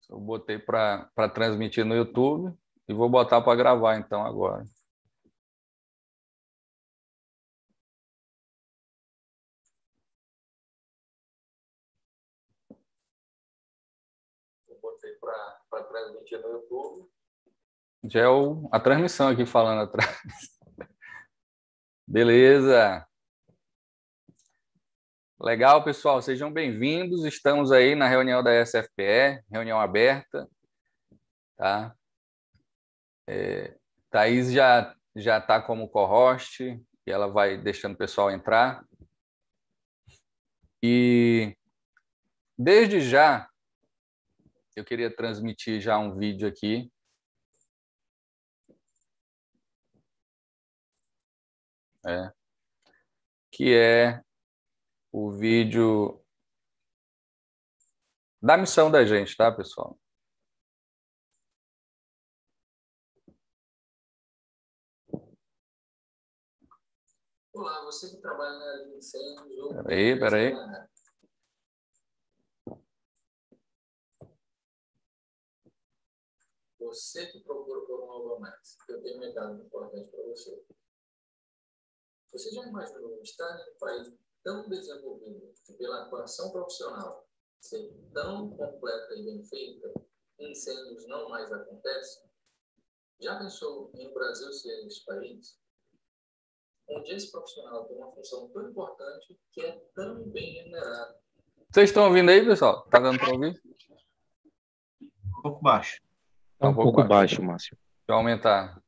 Eu botei para transmitir no YouTube e vou botar para gravar então agora. Eu botei para transmitir no YouTube. Já é a transmissão aqui falando atrás. Beleza. Legal, pessoal. Sejam bem-vindos. Estamos aí na reunião da SFPE, reunião aberta. Tá? Thaís já está como co-host e ela vai deixando o pessoal entrar. E desde já, eu queria transmitir já um vídeo aqui. Que é o vídeo da missão da gente, tá, pessoal? Olá, você que trabalha na área de incêndios... Peraí. Você que procura por um algo a mais, eu tenho um recado importante para você. Você já imaginou estar em um país tão desenvolvido que, pela atuação profissional ser tão completa e bem feita, incêndios não mais acontecem? Já pensou em o Brasil ser esse país? Onde esse profissional tem uma função tão importante que é tão bem remunerado. Vocês estão ouvindo aí, pessoal? Tá dando para ouvir? Um pouco baixo. Tá um pouco baixo, Márcio. Deixa eu aumentar.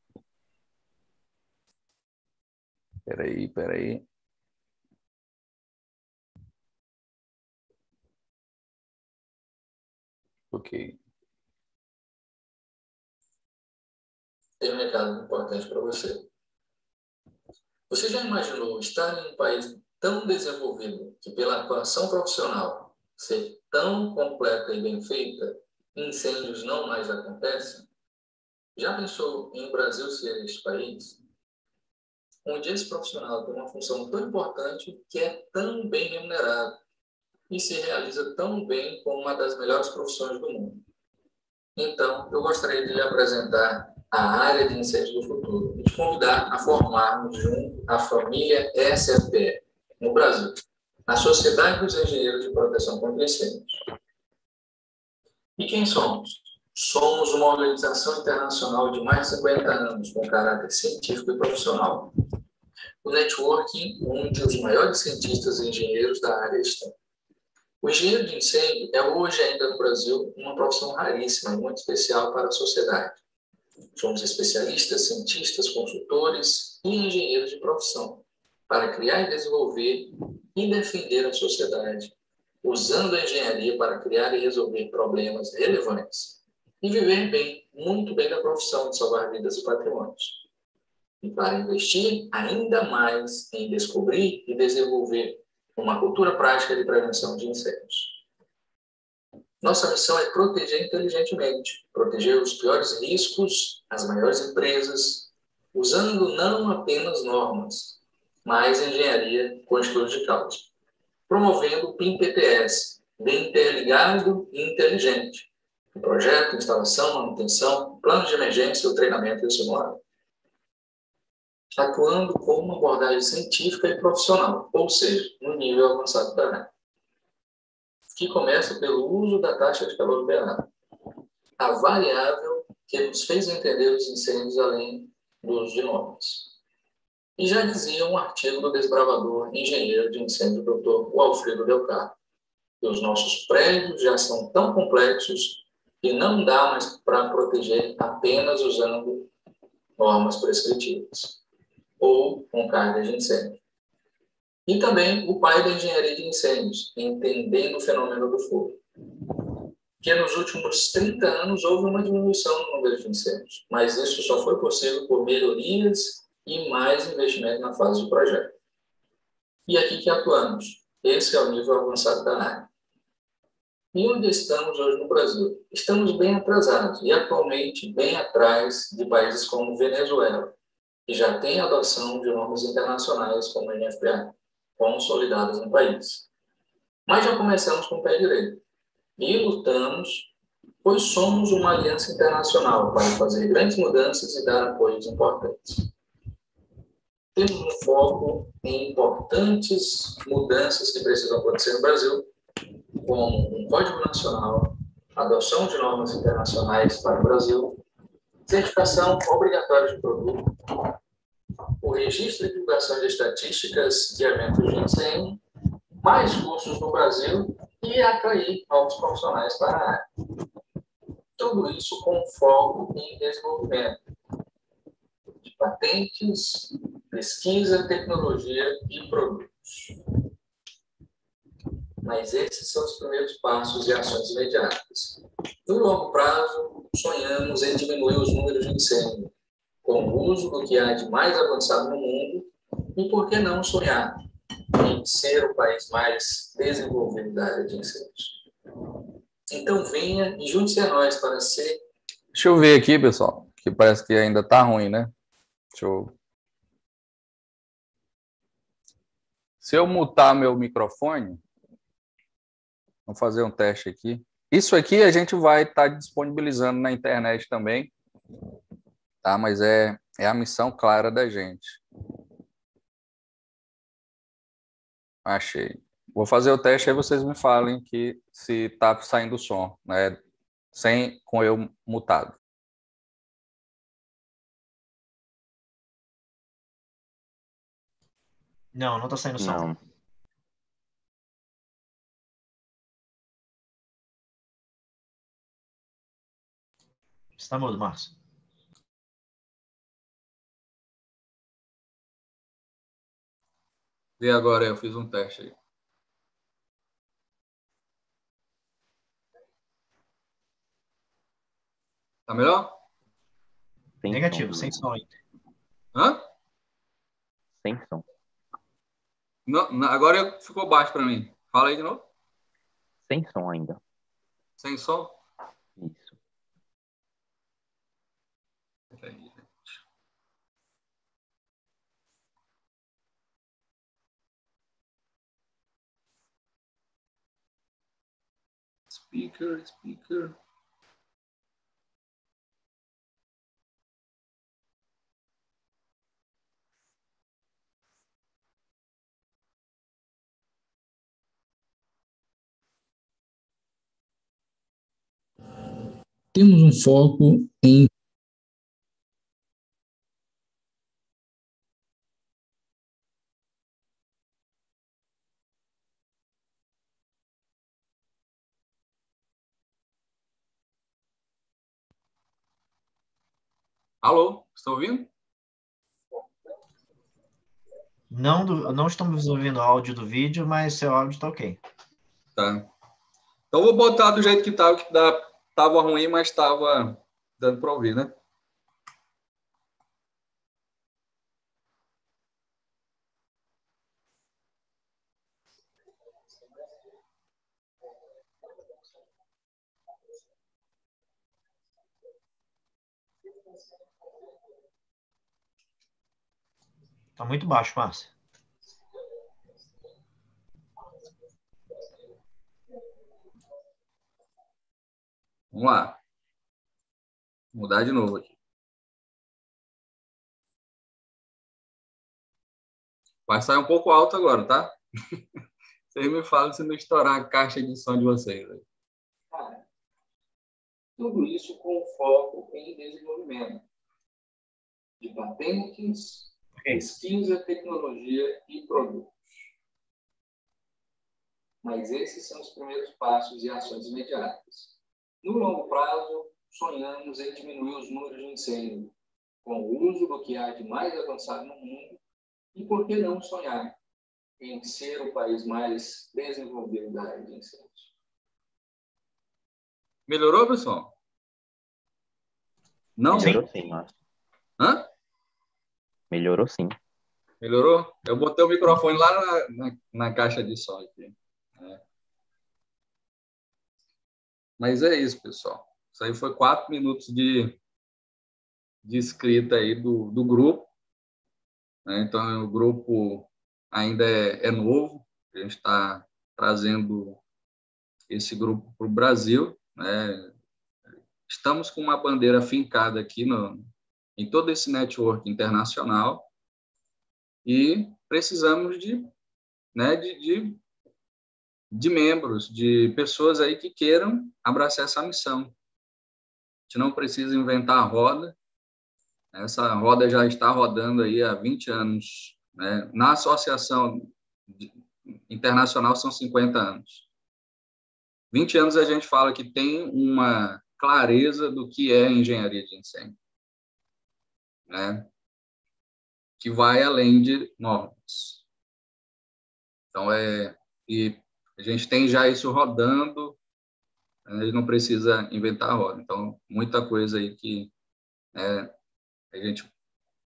Peraí. Ok. Tem um recado importante para você. Você já imaginou estar em um país tão desenvolvido que, pela atuação profissional ser tão completa e bem feita, incêndios não mais acontecem? Já pensou em o Brasil ser este país? Onde esse profissional tem uma função tão importante que é tão bem remunerado e se realiza tão bem como uma das melhores profissões do mundo. Então, eu gostaria de lhe apresentar a área de incêndios do futuro e te convidar a formarmos junto a família SFPE no Brasil, a Sociedade dos Engenheiros de Proteção contra Incêndios. E quem somos? Somos uma organização internacional de mais de 50 anos, com caráter científico e profissional. O networking onde os maiores cientistas e engenheiros da área estão. O engenheiro de incêndio é hoje ainda no Brasil uma profissão raríssima e muito especial para a sociedade. Somos especialistas, cientistas, consultores e engenheiros de profissão para criar e desenvolver e defender a sociedade, usando a engenharia para criar e resolver problemas relevantes e viver bem, muito bem da profissão de salvar vidas e patrimônios. E para investir ainda mais em descobrir e desenvolver uma cultura prática de prevenção de incêndios. Nossa missão é proteger inteligentemente, proteger os piores riscos, as maiores empresas, usando não apenas normas, mas engenharia com estudo de causa, promovendo o PIM-PTS, bem interligado e inteligente, o projeto, instalação, manutenção, plano de emergência, o treinamento e o simulado. Atuando com uma abordagem científica e profissional, ou seja, no nível avançado da área, que começa pelo uso da taxa de calor liberado, a variável que nos fez entender os incêndios além do uso de normas. E já dizia um artigo do desbravador engenheiro de incêndio, Dr. Walfrido Del Carmo, que os nossos prédios já são tão complexos que não dá mais para proteger apenas usando normas prescritivas ou com carga de incêndio. E também o pai da engenharia de incêndios, entendendo o fenômeno do fogo. Que nos últimos 30 anos houve uma diminuição no número de incêndios, mas isso só foi possível por melhorias e mais investimento na fase de projeto. E aqui que atuamos. Esse é o nível avançado da área. E onde estamos hoje no Brasil? Estamos bem atrasados e atualmente bem atrás de países como Venezuela, que já tem adoção de normas internacionais como a NFPA, consolidadas no país. Mas já começamos com o pé direito e lutamos pois somos uma aliança internacional para fazer grandes mudanças e dar apoios importantes. Temos um foco em importantes mudanças que precisam acontecer no Brasil, como um Código Nacional, adoção de normas internacionais para o Brasil, certificação obrigatória de produto, o registro e divulgação de estatísticas de eventos de incêndio, mais cursos no Brasil e atrair novos profissionais para a área. Tudo isso com foco em desenvolvimento de patentes, pesquisa, tecnologia e produtos. Mas esses são os primeiros passos e ações imediatas. No longo prazo, sonhamos em diminuir os números de incêndio, com o uso do que há de mais avançado no mundo, e por que não sonhar em ser o país mais desenvolvido da área de incêndios. Então venha e junte-se a nós para ser... Deixa eu ver aqui, pessoal, que parece que ainda está ruim, né? Se eu mutar meu microfone, vamos fazer um teste aqui. Isso aqui a gente vai estar disponibilizando na internet também, tá? Mas é a missão clara da gente. Achei. Vou fazer o teste, aí vocês me falem que se está saindo o som, né? Com eu mutado. Não está saindo som. Não. Está mudo, Márcio. E agora eu fiz um teste aí. Tá melhor? Sem Negativo, som. sem som ainda. Hã? Sem som. Não, agora ficou baixo para mim. Fala aí de novo. Sem som ainda. Sem som? Isso. Entendi. Speaker. Temos um foco em... Alô? Estão ouvindo? Não estamos ouvindo o áudio do vídeo, mas seu áudio está ok. Tá. Então vou botar do jeito que estava, tava ruim, mas estava dando para ouvir, né? Está muito baixo, Márcio. Vamos lá. Vou mudar de novo aqui. Vai sair um pouco alto agora, tá? Vocês me falam se não estourar a caixa de som de vocês. Tudo isso com foco em desenvolvimento de patentes, pesquisa, tecnologia e produtos. Mas esses são os primeiros passos e ações imediatas. No longo prazo, sonhamos em diminuir os números de incêndio, com o uso do que há de mais avançado no mundo, e por que não sonhar em ser o país mais desenvolvido da área de incêndios? Melhorou, pessoal? Não? Melhorou sim, Márcio. Hã? Melhorou sim. Melhorou? Eu botei o microfone lá na caixa de som aqui. Mas é isso, pessoal. Isso aí foi 4 minutos de escrita aí do grupo, né? Então, o grupo ainda é novo. A gente está trazendo esse grupo para o Brasil, né? estamos com uma bandeira fincada aqui em todo esse network internacional e precisamos né, de membros, de pessoas aí que queiram abraçar essa missão. A gente não precisa inventar a roda, essa roda já está rodando aí há 20 anos, né? Na Associação Internacional são 50 anos. 20 anos a gente fala que tem uma clareza do que é engenharia de incêndio, né? Que vai além de normas. Então, e a gente tem já isso rodando, a gente não precisa inventar a roda. Então, muita coisa aí que a gente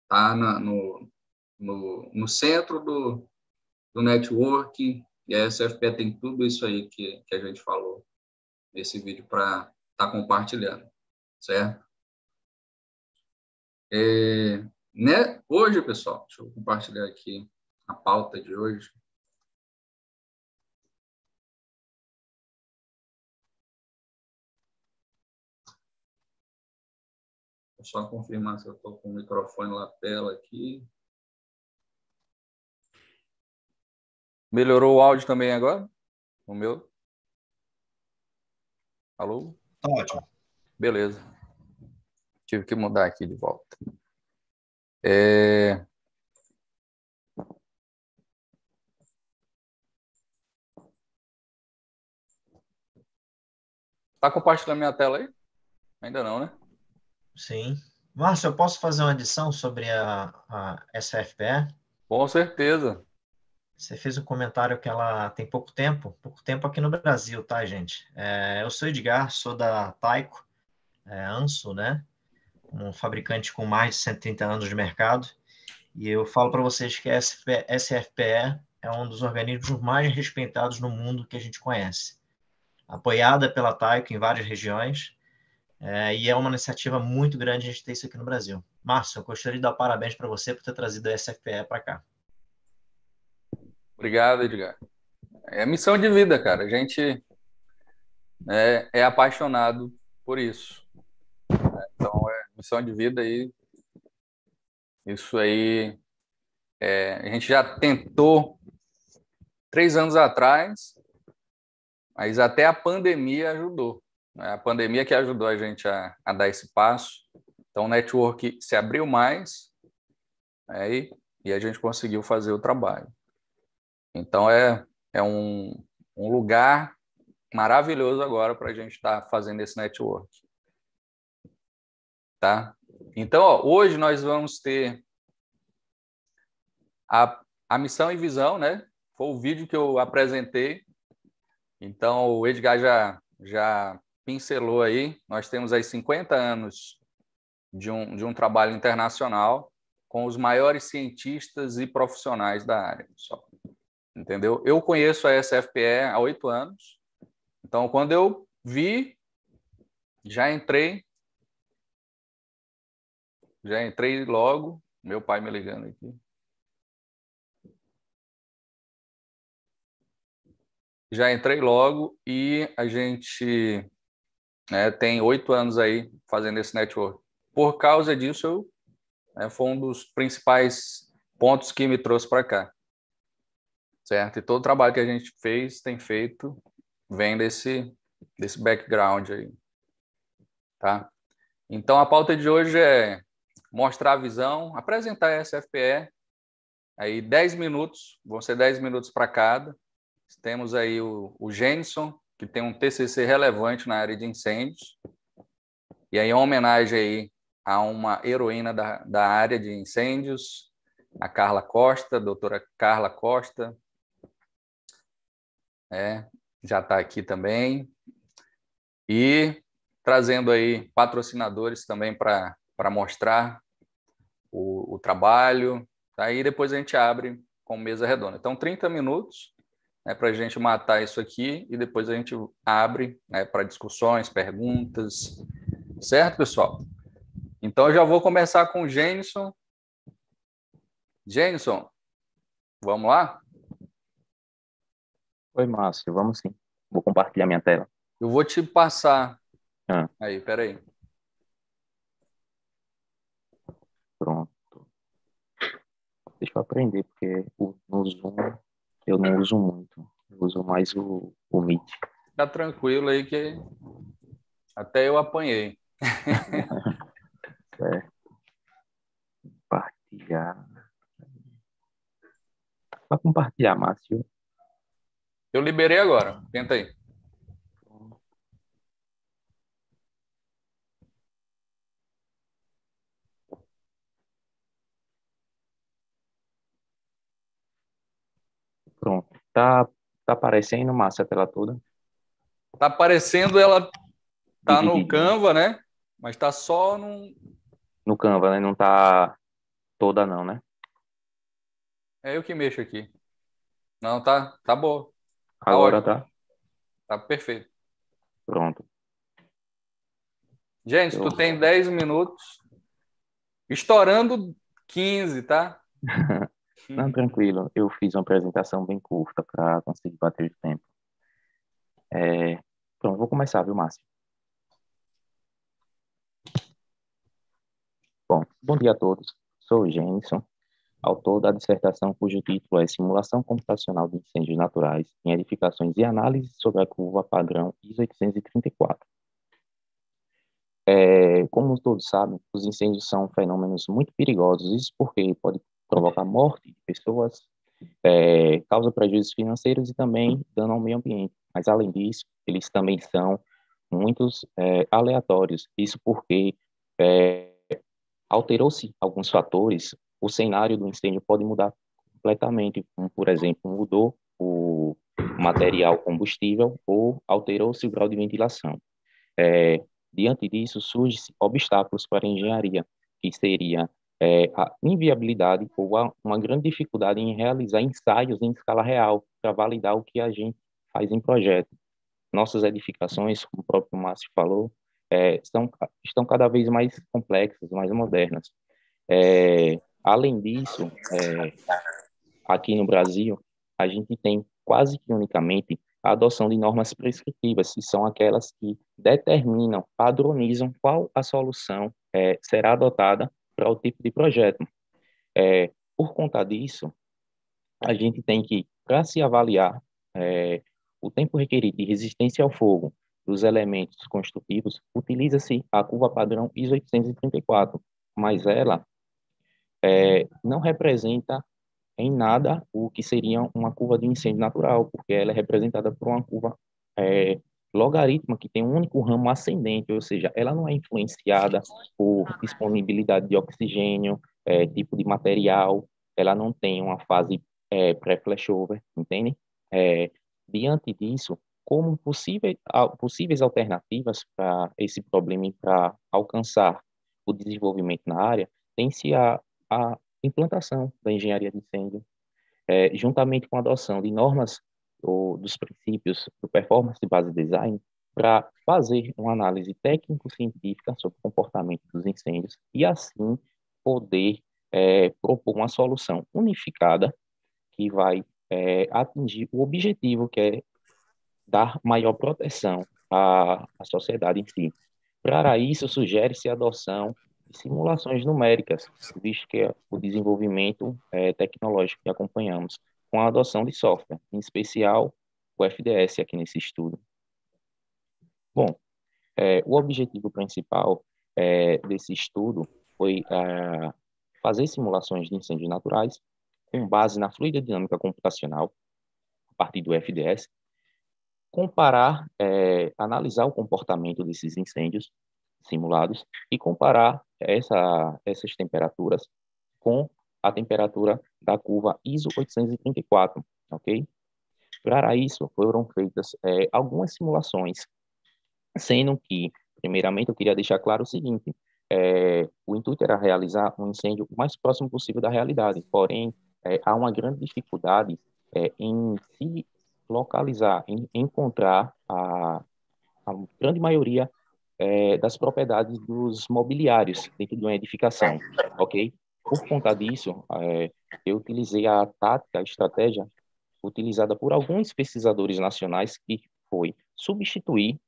está no centro do networking, e a SFPE tem tudo isso aí que a gente falou nesse vídeo para estar compartilhando, certo? Né? Hoje, pessoal, deixa eu compartilhar aqui a pauta de hoje. Vou só confirmar se eu estou com o microfone na tela aqui. Melhorou o áudio também agora? O meu? Alô? Tá ótimo. Beleza. Tive que mudar aqui de volta. Tá compartilhando minha tela aí? Ainda não, né? Sim. Márcio, eu posso fazer uma adição sobre a SFPE? Com certeza. Você fez um comentário que ela tem pouco tempo aqui no Brasil, tá, gente? Eu sou Edgar, sou da Taiko, Anso, né? Um fabricante com mais de 130 anos de mercado. E eu falo para vocês que a SFPE é um dos organismos mais respeitados no mundo que a gente conhece. Apoiada pela Taiko em várias regiões, e é uma iniciativa muito grande a gente ter isso aqui no Brasil. Márcio, eu gostaria de dar parabéns para você por ter trazido a SFPE para cá. Obrigado, Edgar. É missão de vida, cara. A gente é apaixonado por isso. Então, é missão de vida e isso aí a gente já tentou 3 anos atrás, mas até a pandemia ajudou. Né? A pandemia que ajudou a gente a dar esse passo. Então, o network se abriu mais, né, e a gente conseguiu fazer o trabalho. Então, é um lugar maravilhoso agora para a gente estar fazendo esse network. Tá? Então, hoje nós vamos ter a missão e visão, né? Foi o vídeo que eu apresentei. Então, o Edgar já pincelou aí. Nós temos aí 50 anos de um trabalho internacional com os maiores cientistas e profissionais da área. Entendeu? Eu conheço a SFPE há 8 anos. Então, quando eu vi, já entrei logo. Meu pai me ligando aqui. Já entrei logo e a gente tem 8 anos aí fazendo esse network. Por causa disso, foi um dos principais pontos que me trouxe para cá. Certo? E todo o trabalho que a gente tem feito, vem desse background aí. Tá? Então, a pauta de hoje é mostrar a visão, apresentar a SFPE, aí 10 minutos, vão ser 10 minutos para cada. Temos aí o Jenison, que tem um TCC relevante na área de incêndios, e aí em homenagem aí a uma heroína da área de incêndios, a Carla Costa, a doutora Carla Costa, já está aqui também, e trazendo aí patrocinadores também para mostrar o trabalho, aí depois a gente abre com mesa redonda. Então, 30 minutos, para a gente matar isso aqui e depois a gente abre para discussões, perguntas. Certo, pessoal? Então, eu já vou começar com o Jenison. Jenison, vamos lá? Oi, Márcio, vamos sim. Vou compartilhar minha tela. Eu vou te passar Ah, Aí, peraí. pronto. Deixa eu aprender, porque no Zoom eu não uso muito. Eu uso mais o Meet. Tá tranquilo aí que até eu apanhei. Certo? Compartilhar. Para compartilhar, Márcio. Eu liberei agora. Tenta aí. Pronto. Tá aparecendo, Márcio, a tela toda? Tá aparecendo, ela tá no Divididinho. Canva, né? Mas tá só num... No Canva, né? Não tá toda não, né? É eu que mexo aqui. Não, tá boa. Tá Agora ótimo. tá? Tá perfeito. Pronto. Gente, tu Eu... tem 10 minutos. Estourando 15, tá? Não, tranquilo. Eu fiz uma apresentação bem curta para conseguir bater o tempo. Pronto, vou começar, viu, Márcio? Bom dia a todos. Sou o Jenson, autor da dissertação cujo título é Simulação Computacional de Incêndios Naturais em Edificações e Análise sobre a Curva Padrão ISO 834. Como todos sabem, os incêndios são fenômenos muito perigosos, isso porque pode provocar morte de pessoas, causa prejuízos financeiros e também dano ao meio ambiente. Mas, além disso, eles também são muitos aleatórios, isso porque alterou-se alguns fatores, o cenário do incêndio pode mudar completamente, como, por exemplo, mudou o material combustível ou alterou-se o grau de ventilação. Diante disso, surgem obstáculos para a engenharia, que seria a inviabilidade ou uma grande dificuldade em realizar ensaios em escala real para validar o que a gente faz em projeto. Nossas edificações, como o próprio Márcio falou, estão cada vez mais complexas, mais modernas. Além disso, aqui no Brasil, a gente tem quase que unicamente a adoção de normas prescritivas, que são aquelas que determinam, padronizam qual a solução será adotada para o tipo de projeto. Por conta disso, a gente tem que, para se avaliar o tempo requerido de resistência ao fogo dos elementos construtivos, utiliza-se a curva padrão ISO 834, mas ela não representa em nada o que seria uma curva de incêndio natural, porque ela é representada por uma curva logarítmica que tem um único ramo ascendente, ou seja, ela não é influenciada por disponibilidade de oxigênio, tipo de material, ela não tem uma fase pré-flashover, entende? Diante disso, como possíveis alternativas para esse problema e para alcançar o desenvolvimento na área, tem-se a implantação da engenharia de incêndio, juntamente com a adoção de normas ou dos princípios do Performance Based Design, para fazer uma análise técnico-científica sobre o comportamento dos incêndios e, assim, poder propor uma solução unificada que vai atingir o objetivo, que é dar maior proteção à sociedade em si. Para isso, sugere-se a adoção de simulações numéricas, visto que é o desenvolvimento tecnológico que acompanhamos, com a adoção de software, em especial o FDS aqui nesse estudo. Bom, o objetivo principal desse estudo foi fazer simulações de incêndios naturais com base na fluidodinâmica computacional, a partir do FDS, comparar, analisar o comportamento desses incêndios simulados e comparar essas temperaturas com a temperatura da curva ISO 834, ok? Para isso, foram feitas algumas simulações, sendo que, primeiramente, eu queria deixar claro o seguinte, o intuito era realizar um incêndio o mais próximo possível da realidade, porém, há uma grande dificuldade em se localizar, em encontrar a grande maioria das propriedades dos mobiliários dentro de uma edificação, ok? Por conta disso, eu utilizei a tática, a estratégia utilizada por alguns pesquisadores nacionais, que foi substituir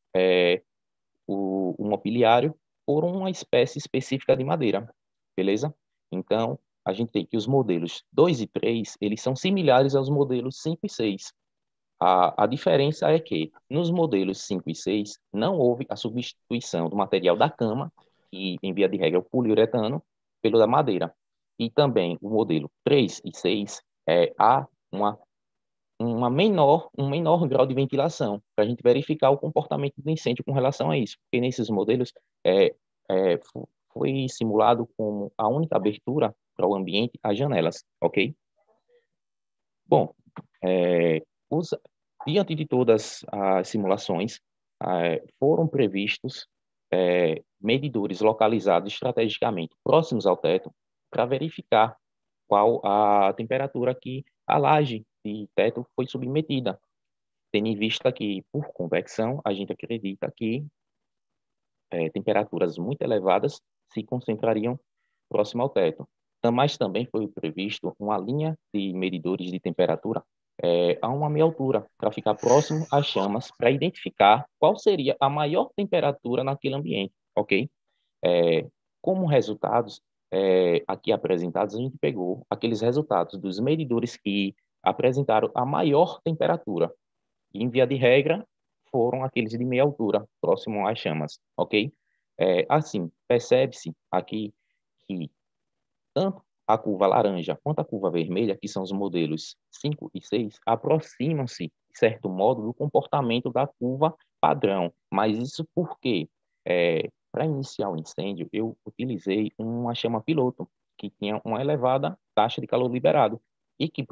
o mobiliário por uma espécie específica de madeira, beleza? Então, a gente tem que os modelos 2 e 3, eles são similares aos modelos 5 e 6. A diferença é que, nos modelos 5 e 6, não houve a substituição do material da cama, que, em via de regra, é o poliuretano, pelo da madeira. E também o modelo 3 e 6, há um menor grau de ventilação, para a gente verificar o comportamento do incêndio com relação a isso. Porque nesses modelos foi simulado como a única abertura para o ambiente as janelas, ok? Bom, diante de todas as simulações, foram previstos medidores localizados estrategicamente próximos ao teto para verificar qual a temperatura que a laje de teto foi submetida, tendo em vista que, por convecção, a gente acredita que temperaturas muito elevadas se concentrariam próximo ao teto. Mas também foi previsto uma linha de medidores de temperatura a uma meia altura, para ficar próximo às chamas, para identificar qual seria a maior temperatura naquele ambiente, ok? Como resultados aqui apresentados, a gente pegou aqueles resultados dos medidores que apresentaram a maior temperatura. E, em via de regra, foram aqueles de meia altura, próximo às chamas, ok? Assim, percebe-se aqui que tanto a curva laranja quanto a curva vermelha, que são os modelos 5 e 6, aproximam-se, de certo modo, do comportamento da curva padrão. Mas isso porque, para iniciar o incêndio, eu utilizei uma chama piloto, que tinha uma elevada taxa de calor liberado e que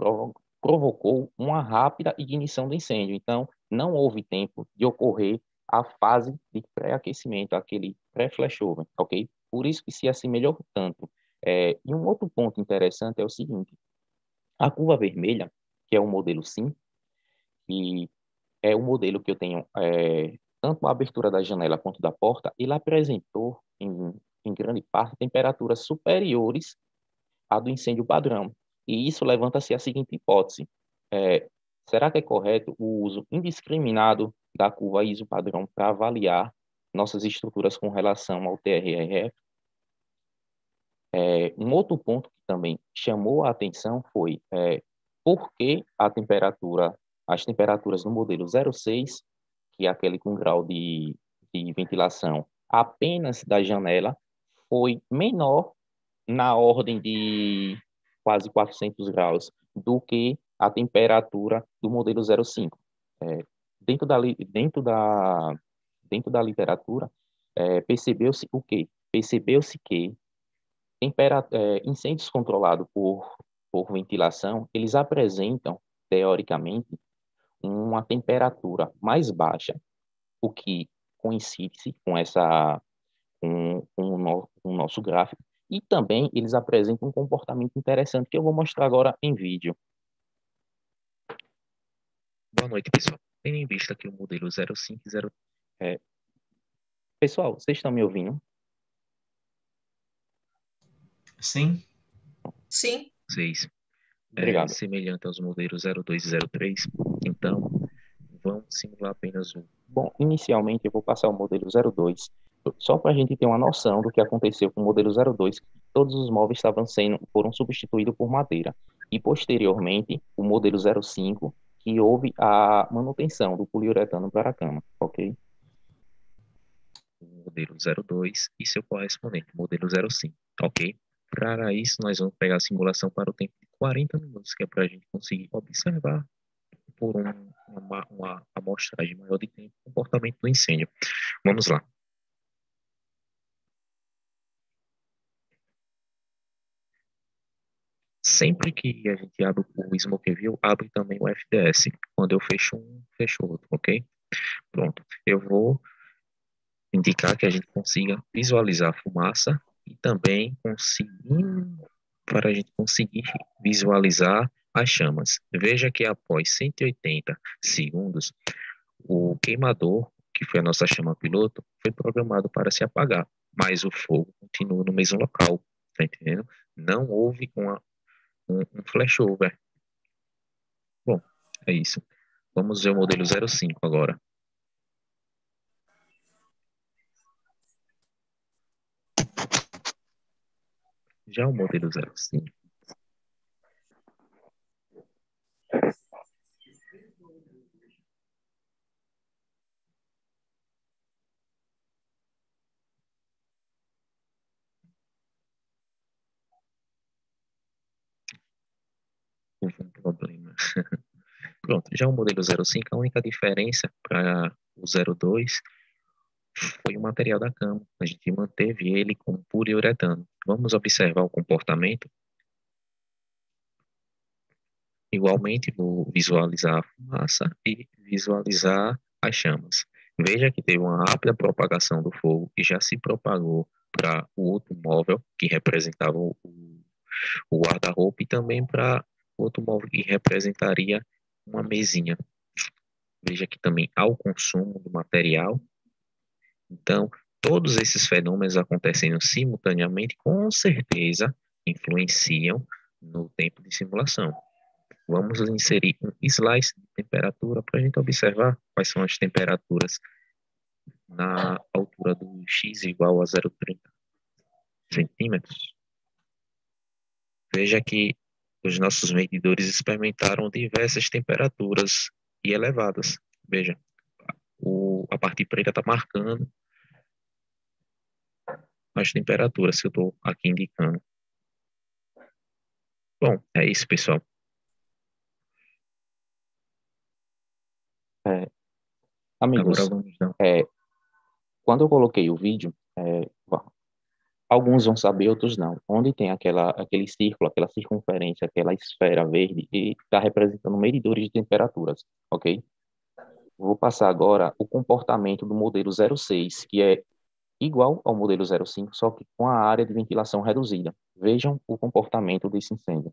provocou uma rápida ignição do incêndio. Então, não houve tempo de ocorrer a fase de pré-aquecimento, aquele pré-flashover, ok? Por isso que se assemelhou tanto. E um outro ponto interessante é o seguinte: a curva vermelha, que é o modelo SIM, que é o modelo que eu tenho tanto a abertura da janela quanto da porta, ele apresentou, em grande parte, temperaturas superiores à do incêndio padrão. E isso levanta-se a seguinte hipótese: será que é correto o uso indiscriminado da curva ISO padrão para avaliar nossas estruturas com relação ao TRRF? Um outro ponto que também chamou a atenção foi por que as temperaturas no modelo 06, que é aquele com grau de ventilação apenas da janela, foi menor na ordem de quase 400 graus do que a temperatura do modelo 05. Dentro da literatura, percebeu-se o quê? Percebeu-se que incêndios controlados por ventilação, eles apresentam, teoricamente, uma temperatura mais baixa, o que coincide com o nosso gráfico, e também eles apresentam um comportamento interessante que eu vou mostrar agora em vídeo. Boa noite, pessoal. Tendo em vista aqui o modelo 05 e 0... Pessoal, vocês estão me ouvindo? Sim. Sim. 6. Semelhante aos modelos 02 e 03. Então, vamos simular apenas um. Bom, inicialmente eu vou passar o modelo 02, só para a gente ter uma noção do que aconteceu com o modelo 02, todos os móveis foram substituídos por madeira. E, posteriormente, o modelo 05, que houve a manutenção do poliuretano para a cama, ok? O modelo 02 e seu correspondente, modelo 05, ok? Para isso, nós vamos pegar a simulação para o tempo de 40 minutos, que é para a gente conseguir observar por uma amostragem maior de tempo o comportamento do incêndio. Vamos lá. Sempre que a gente abre o Smoke View, abre também o FDS. Quando eu fecho um, fecho outro, ok? Pronto. Eu vou indicar que a gente consiga visualizar a fumaça e também para a gente conseguir visualizar as chamas. Veja que após 180 segundos, o queimador, que foi a nossa chama piloto, foi programado para se apagar, mas o fogo continua no mesmo local, tá entendendo? Não houve um flashover. Bom, é isso. Vamos ver o modelo 05 agora. Já o modelo 05, houve um problema. Pronto, já o modelo 05, a única diferença para o 02 foi o material da cama. A gente manteve ele com poliuretano. Vamos observar o comportamento. Igualmente, vou visualizar a fumaça e visualizar as chamas. Veja que teve uma rápida propagação do fogo e já se propagou para o outro móvel, que representava o guarda-roupa, e também para o outro móvel, que representaria uma mesinha. Veja que também há o consumo do material. Então, todos esses fenômenos acontecendo simultaneamente, com certeza, influenciam no tempo de simulação. Vamos inserir um slice de temperatura para a gente observar quais são as temperaturas na altura do x igual a 0,30 centímetros. Veja que os nossos medidores experimentaram diversas temperaturas e elevadas. Veja, a parte preta está marcando as temperaturas que eu estou aqui indicando. Bom, é isso, pessoal. Amigos, Agora vamos dar. quando eu coloquei o vídeo, alguns vão saber, outros não. Onde tem aquele círculo, aquela circunferência, aquela esfera verde, e está representando medidores de temperaturas, ok? Vou passar agora o comportamento do modelo 06, que é igual ao modelo 05, só que com a área de ventilação reduzida. Vejam o comportamento desse incêndio.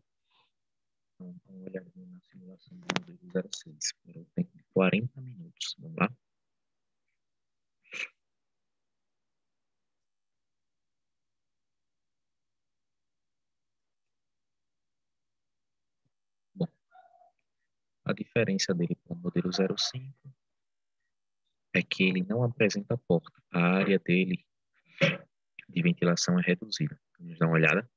Vamos dar uma olhadinha na simulação do modelo 06. Por um tempo de 40 minutos. Vamos lá? Bom, a diferença dele para o modelo 05 é que ele não apresenta porta. A área dele de ventilação é reduzida. Vamos dar uma olhada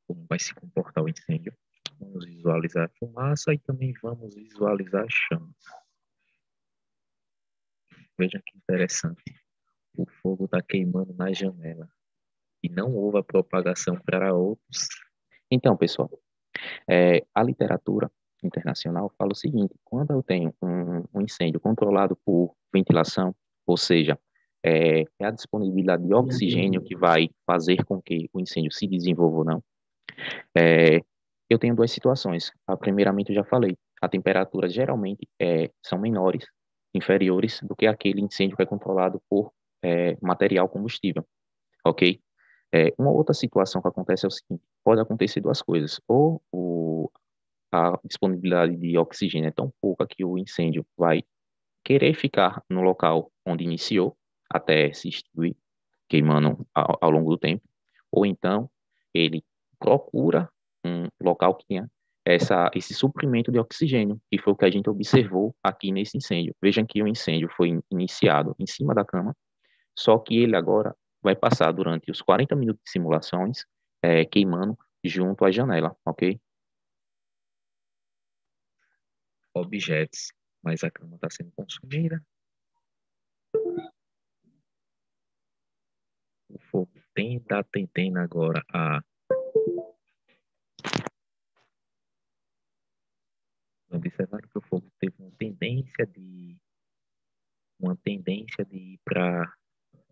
como vai se comportar o incêndio. Vamos visualizar a fumaça e também vamos visualizar as chamas. Veja que interessante. O fogo está queimando na janela e não houve a propagação para outros. Então, pessoal, a literatura internacional fala o seguinte: quando eu tenho um incêndio controlado por ventilação, ou seja, é a disponibilidade de oxigênio que vai fazer com que o incêndio se desenvolva ou não, eu tenho duas situações. Primeiramente, eu já falei, a temperatura geralmente são menores, inferiores do que aquele incêndio que é controlado por material combustível, ok? Uma outra situação que acontece é o seguinte: pode acontecer duas coisas. Ou a disponibilidade de oxigênio é tão pouca que o incêndio vai querer ficar no local onde iniciou, até se extinguir, queimando ao longo do tempo. Ou então, ele procura um local que tenha esse suprimento de oxigênio, que foi o que a gente observou aqui nesse incêndio. Vejam que o incêndio foi iniciado em cima da cama, só que ele agora vai passar durante os 40 minutos de simulações queimando junto à janela, ok? Objetos, mas a cama está sendo consumida. O fogo está tendendo agora a observar que o fogo teve uma tendência de ir para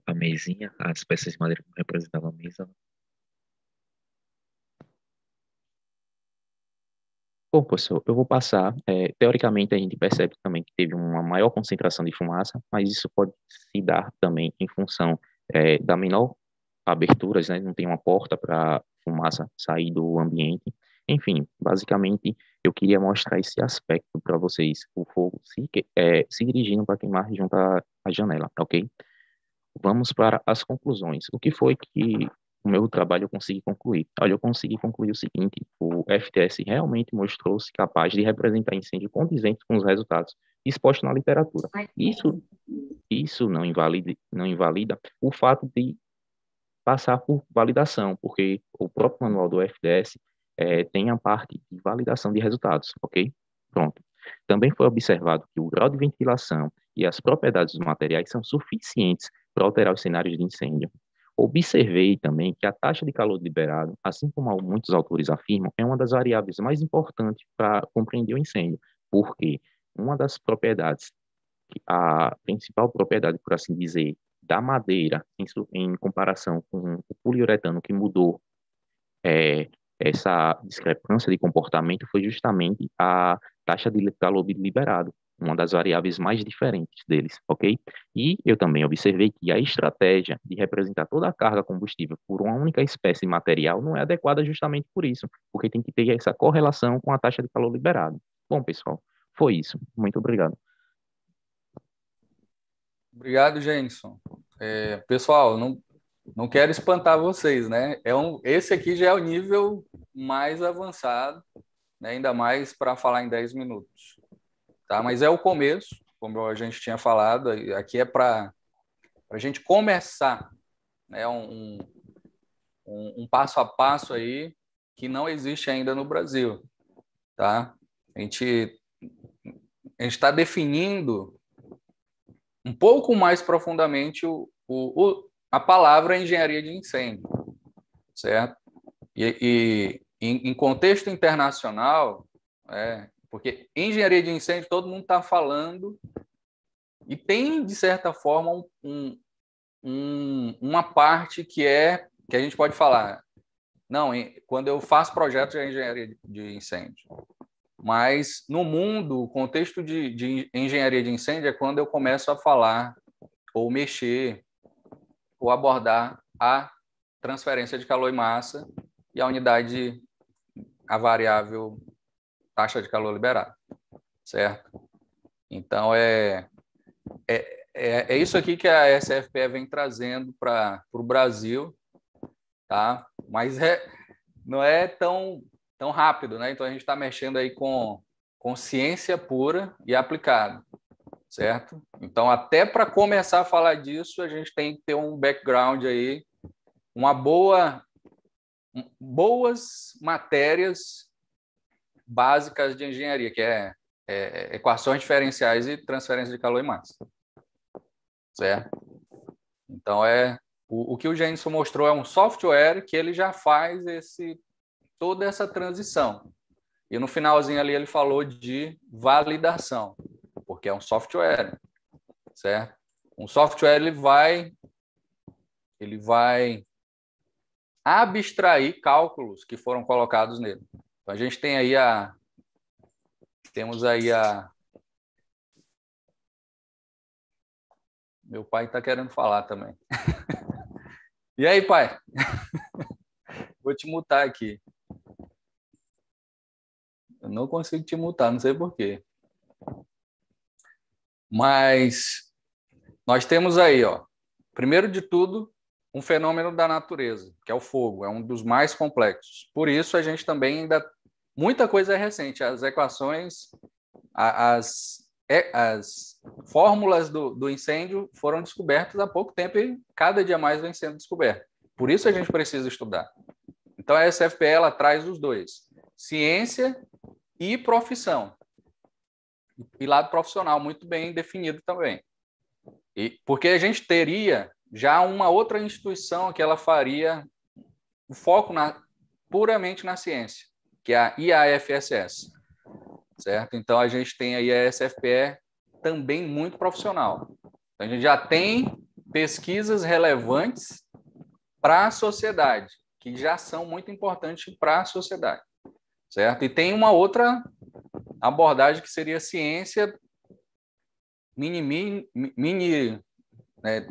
a mesinha, as peças de madeira que representavam a mesa. Bom, professor, eu vou passar. Teoricamente, a gente percebe também que teve uma maior concentração de fumaça, mas isso pode se dar também em função da menor aberturas, né? Não tem uma porta para fumaça sair do ambiente. Enfim, basicamente, eu queria mostrar esse aspecto para vocês. O fogo se dirigindo para queimar junto à janela, ok? Vamos para as conclusões. O que foi que o meu trabalho eu consegui concluir? Olha, eu consegui concluir o seguinte: o FTS realmente mostrou-se capaz de representar incêndio condizente com os resultados expostos na literatura. Isso não invalida o fato de passar por validação, porque o próprio manual do FDS tem a parte de validação de resultados, ok? Pronto. Também foi observado que o grau de ventilação e as propriedades dos materiais são suficientes para alterar os cenários de incêndio. Observei também que a taxa de calor liberado, assim como muitos autores afirmam, é uma das variáveis mais importantes para compreender o incêndio, porque uma das propriedades, a principal propriedade, por assim dizer, da madeira, em comparação com o poliuretano, que mudou essa discrepância de comportamento, foi justamente a taxa de calor liberado, uma das variáveis mais diferentes deles, ok? E eu também observei que a estratégia de representar toda a carga combustível por uma única espécie de material não é adequada justamente por isso, porque tem que ter essa correlação com a taxa de calor liberado. Bom, pessoal, foi isso. Muito obrigado. Obrigado, Jenson. Pessoal, não quero espantar vocês, né? Esse aqui já é o nível mais avançado, né? Ainda mais para falar em 10 minutos. Tá? Mas é o começo, como a gente tinha falado, aqui é para a gente começar, né? Um passo a passo aí que não existe ainda no Brasil. Tá? A gente está definindo um pouco mais profundamente a palavra engenharia de incêndio, certo? E em contexto internacional, porque engenharia de incêndio todo mundo está falando e tem, de certa forma, uma parte que a gente pode falar, não, quando eu faço projetos é engenharia de incêndio. Mas no mundo, o contexto de engenharia de incêndio é quando eu começo a falar ou mexer ou abordar a transferência de calor e massa e a variável taxa de calor liberado, certo? Então, é isso aqui que a SFPE vem trazendo para o Brasil, tá? Mas não é tão rápido, né? Então, a gente está mexendo aí com ciência pura e aplicada, certo? Então, até para começar a falar disso, a gente tem que ter um background aí, boas matérias básicas de engenharia, que é equações diferenciais e transferência de calor e massa, certo? Então, o que o Jenson mostrou é um software que ele já faz toda essa transição. E no finalzinho ali ele falou de validação, porque é um software, certo? Um software ele vai abstrair cálculos que foram colocados nele. Então a gente tem aí temos aí meu pai está querendo falar também. E aí, pai? Vou te mutar aqui. Eu não consigo te mutar, não sei por quê. Mas nós temos aí, primeiro de tudo, um fenômeno da natureza, que é o fogo, é um dos mais complexos. Por isso, a gente também muita coisa é recente. As equações, as fórmulas do incêndio foram descobertas há pouco tempo e cada dia mais vem sendo descoberta. Por isso, a gente precisa estudar. Então, a SFPE ela traz os dois, ciência e profissão. E lado profissional muito bem definido também. Porque a gente teria já uma outra instituição que ela faria o foco puramente na ciência, que é a IAFSS, certo? Então, a gente tem aí a SFPE também muito profissional. Então, a gente já tem pesquisas relevantes para a sociedade, que já são muito importantes para a sociedade, certo? E tem uma outra abordagem que seria ciência mini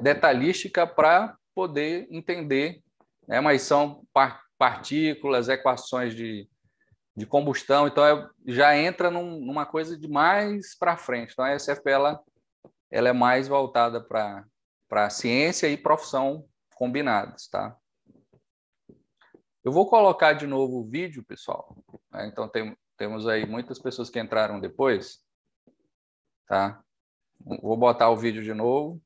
detalhística para poder entender, né? Mas são partículas, equações de combustão, então já entra numa coisa de mais para frente. Então a SFPE ela é mais voltada para ciência e profissão combinadas, tá? Eu vou colocar de novo o vídeo, pessoal. Então temos aí muitas pessoas que entraram depois, tá? Vou botar o vídeo de novo.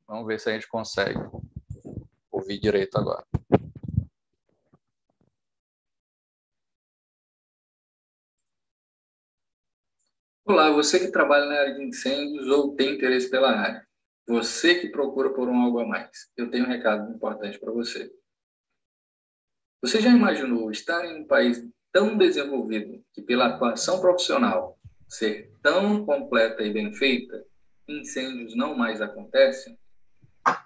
Vamos ver se a gente consegue. ouvir direito agora. Olá, você que trabalha na área de incêndios ou tem interesse pela área. Você que procura por algo a mais. Eu tenho um recado importante para você. Você já imaginou estar em um país tão desenvolvido que, pela atuação profissional, ser tão completa e bem feita, incêndios não mais acontecem?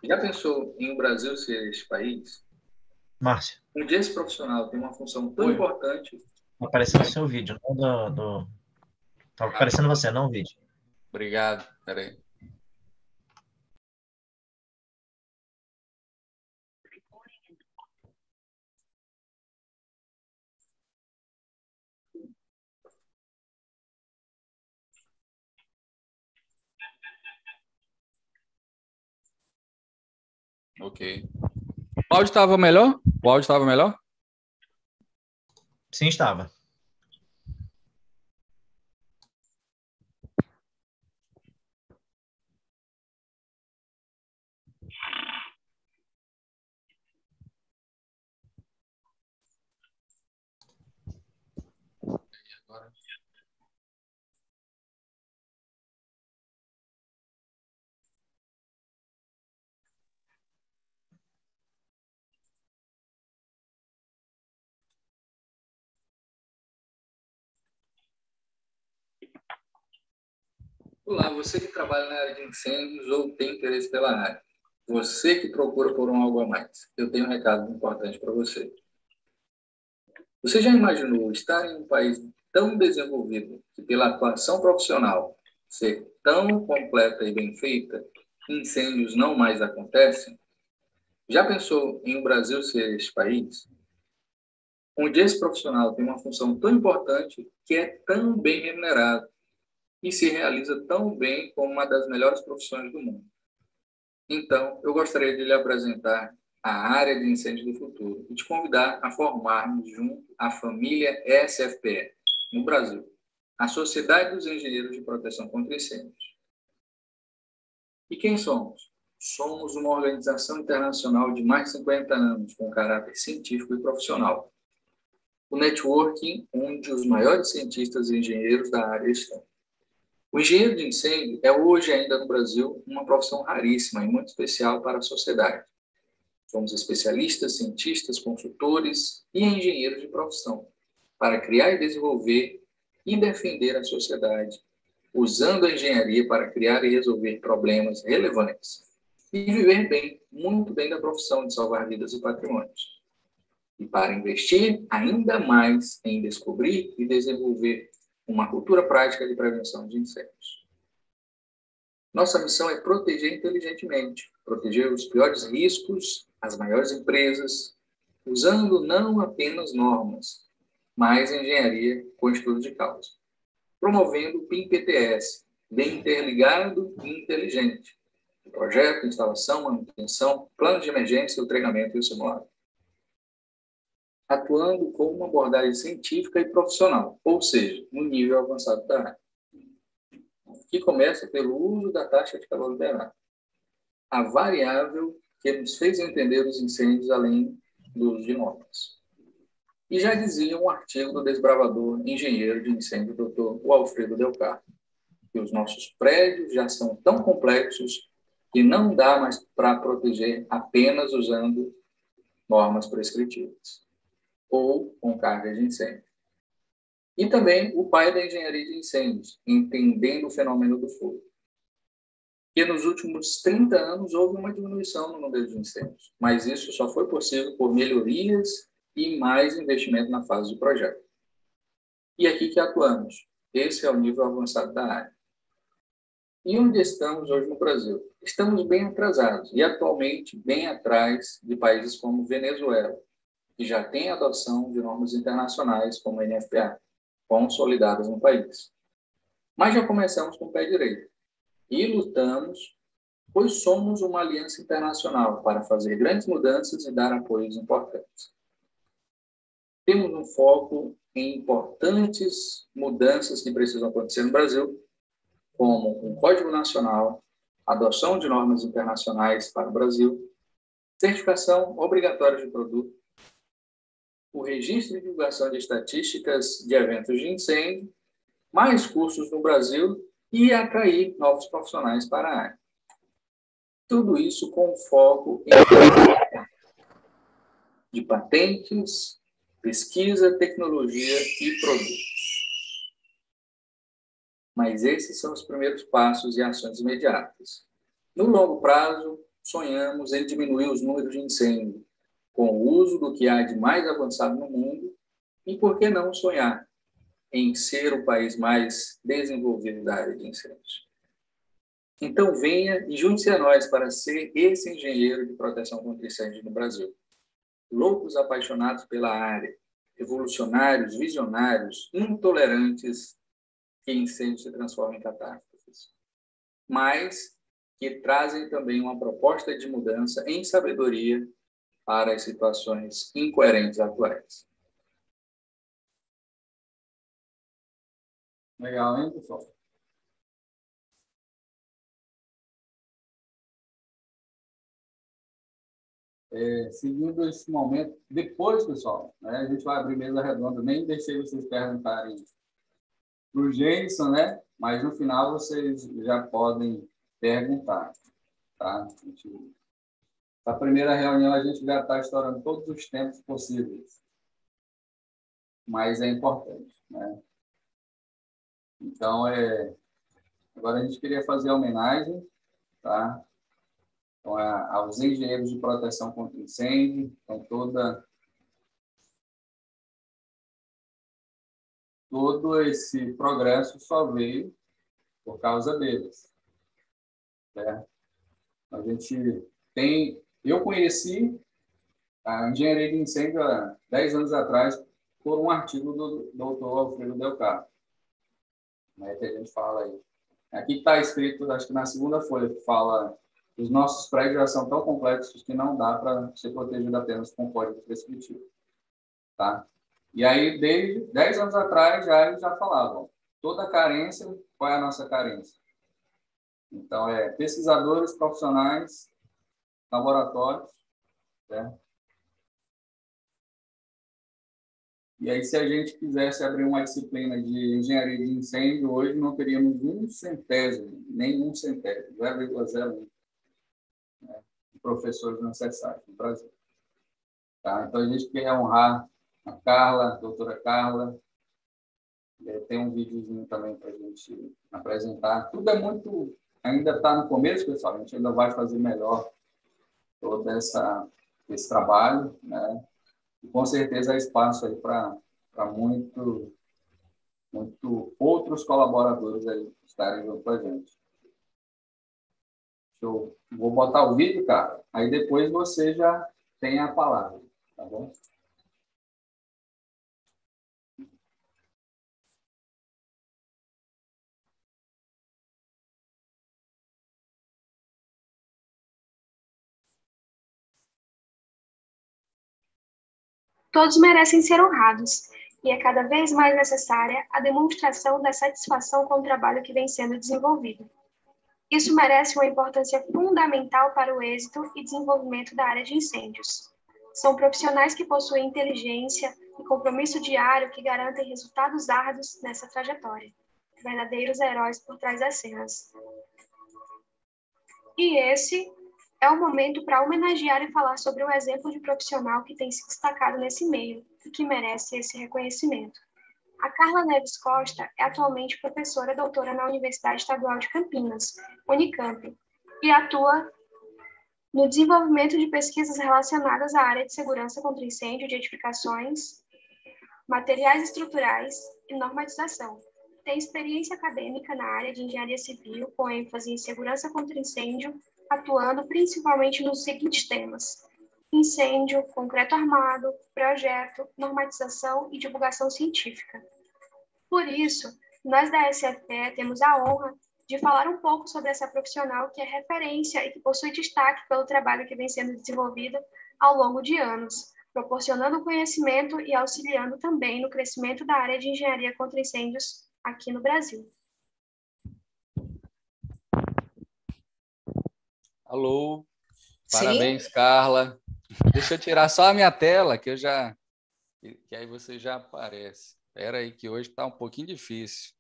Já pensou em o Brasil ser este país? Márcio, Onde esse profissional tem uma função tão importante. tá aparecendo o seu vídeo, não tá aparecendo você, não o vídeo. Obrigado. Peraí. Ok. O áudio estava melhor? O áudio estava melhor? Sim, estava. Olá, você que trabalha na área de incêndios ou tem interesse pela área. Você que procura por algo a mais. Eu tenho um recado importante para você. Você já imaginou estar em um país tão desenvolvido que, pela atuação profissional, ser tão completa e bem feita, incêndios não mais acontecem? Já pensou em o Brasil ser este país? Onde esse profissional tem uma função tão importante que é tão bem remunerado e se realiza tão bem como uma das melhores profissões do mundo. Então, eu gostaria de lhe apresentar a área de incêndio do futuro e te convidar a formarmos junto a família SFPE, no Brasil, a Sociedade dos Engenheiros de Proteção contra Incêndios. E quem somos? Somos uma organização internacional de mais de 50 anos, com caráter científico e profissional. O networking, onde os maiores cientistas e engenheiros da área estão. O engenheiro de incêndio é hoje ainda no Brasil uma profissão raríssima e muito especial para a sociedade. Somos especialistas, cientistas, consultores e engenheiros de profissão para criar e desenvolver e defender a sociedade, usando a engenharia para criar e resolver problemas relevantes e viver bem, muito bem da profissão de salvar vidas e patrimônios. E para investir ainda mais em descobrir e desenvolver uma cultura prática de prevenção de incêndios. Nossa missão é proteger inteligentemente, proteger os piores riscos, as maiores empresas, usando não apenas normas, mas engenharia com estudo de causa. Promovendo o PIM-PTS, bem interligado e inteligente. O projeto, instalação, manutenção, plano de emergência, o treinamento e o simulado. Atuando com uma abordagem científica e profissional, ou seja, no nível avançado da área, que começa pelo uso da taxa de calor liberado, a variável que nos fez entender os incêndios além do uso de normas. E já dizia um artigo do desbravador engenheiro de incêndio, Dr. Alfredo Del Carmo, que os nossos prédios já são tão complexos que não dá mais para proteger apenas usando normas prescritivas ou com carga de incêndio. E também o pai da engenharia de incêndios, entendendo o fenômeno do fogo. Que nos últimos 30 anos houve uma diminuição no número de incêndios, mas isso só foi possível por melhorias e mais investimento na fase de projeto. E aqui que atuamos. Esse é o nível avançado da área. E onde estamos hoje no Brasil? Estamos bem atrasados e atualmente bem atrás de países como Venezuela, que já tem adoção de normas internacionais como a NFPA, consolidadas no país. Mas já começamos com o pé direito e lutamos, pois somos uma aliança internacional para fazer grandes mudanças e dar apoios importantes. Temos um foco em importantes mudanças que precisam acontecer no Brasil, como um Código Nacional, adoção de normas internacionais para o Brasil, certificação obrigatória de produto, o registro e divulgação de estatísticas de eventos de incêndio, mais cursos no Brasil e atrair novos profissionais para a área. Tudo isso com foco em de patentes, pesquisa, tecnologia e produtos. Mas esses são os primeiros passos e ações imediatas. No longo prazo, sonhamos em diminuir os números de incêndio, com o uso do que há de mais avançado no mundo, e por que não sonhar em ser o país mais desenvolvido da área de incêndios? Então venha e junte-se a nós para ser esse engenheiro de proteção contra incêndio no Brasil. Loucos apaixonados pela área, revolucionários, visionários, intolerantes, que incêndio se transforma em catástrofes, mas que trazem também uma proposta de mudança em sabedoria para as situações incoerentes atuais. Legal, hein, pessoal? Seguindo esse momento, depois, pessoal, né, a gente vai abrir mesa redonda, nem deixei vocês perguntarem para o Jason, né? Mas no final vocês já podem perguntar, tá? Na primeira reunião a gente já está estourando todos os tempos possíveis, mas é importante, né? Então, agora a gente queria fazer a homenagem, tá? Então, aos engenheiros de proteção contra incêndio, então todo esse progresso só veio por causa deles, certo? A gente eu conheci a engenharia de incêndio há 10 anos atrás por um artigo do doutor Alfredo Del Carmo, né, que a gente fala aí. Aqui está escrito, acho que na segunda folha, que fala que os nossos prédios já são tão complexos que não dá para ser protegido apenas com código prescritivo. Tá? E aí, desde 10 anos atrás, eles já falavam, toda carência, qual é a nossa carência? Então, pesquisadores, profissionais, laboratórios, certo? E aí, se a gente quisesse abrir uma disciplina de engenharia de incêndio, hoje não teríamos nem um centésimo, 0,01, né, de professores necessários no Brasil. Tá? Então, a gente quer honrar a Carla, a doutora Carla. Tem um videozinho também para a gente apresentar. Tudo ainda está no começo, pessoal. A gente ainda vai fazer melhor todo esse trabalho, né? E, com certeza, há espaço aí para muito outros colaboradores aí estarem junto com a gente. Eu vou botar o vídeo, cara. Aí depois você já tem a palavra, tá bom? Todos merecem ser honrados, e é cada vez mais necessária a demonstração da satisfação com o trabalho que vem sendo desenvolvido. Isso merece uma importância fundamental para o êxito e desenvolvimento da área de incêndios. São profissionais que possuem inteligência e compromisso diário que garantem resultados árduos nessa trajetória. Verdadeiros heróis por trás das cenas. E esse é o momento para homenagear e falar sobre um exemplo de profissional que tem se destacado nesse meio e que merece esse reconhecimento. A Carla Neves Costa é atualmente professora doutora na Universidade Estadual de Campinas, Unicamp, e atua no desenvolvimento de pesquisas relacionadas à área de segurança contra incêndio de edificações, materiais estruturais e normatização. Tem experiência acadêmica na área de engenharia civil, com ênfase em segurança contra incêndio, atuando principalmente nos seguintes temas: incêndio, concreto armado, projeto, normatização e divulgação científica. Por isso, nós da SFE temos a honra de falar um pouco sobre essa profissional que é referência e que possui destaque pelo trabalho que vem sendo desenvolvido ao longo de anos, proporcionando conhecimento e auxiliando também no crescimento da área de engenharia contra incêndios aqui no Brasil. Alô, Parabéns, Carla. Deixa eu tirar só a minha tela, que aí você já aparece. Espera aí, que hoje está um pouquinho difícil.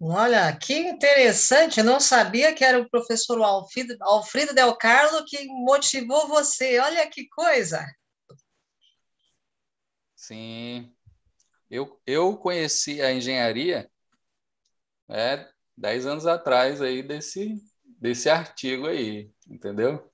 Olha, que interessante. Não sabia que era o professor Alfredo Del Carlo que motivou você. Olha que coisa. Sim. Eu conheci a engenharia 10 anos atrás aí desse artigo aí, entendeu?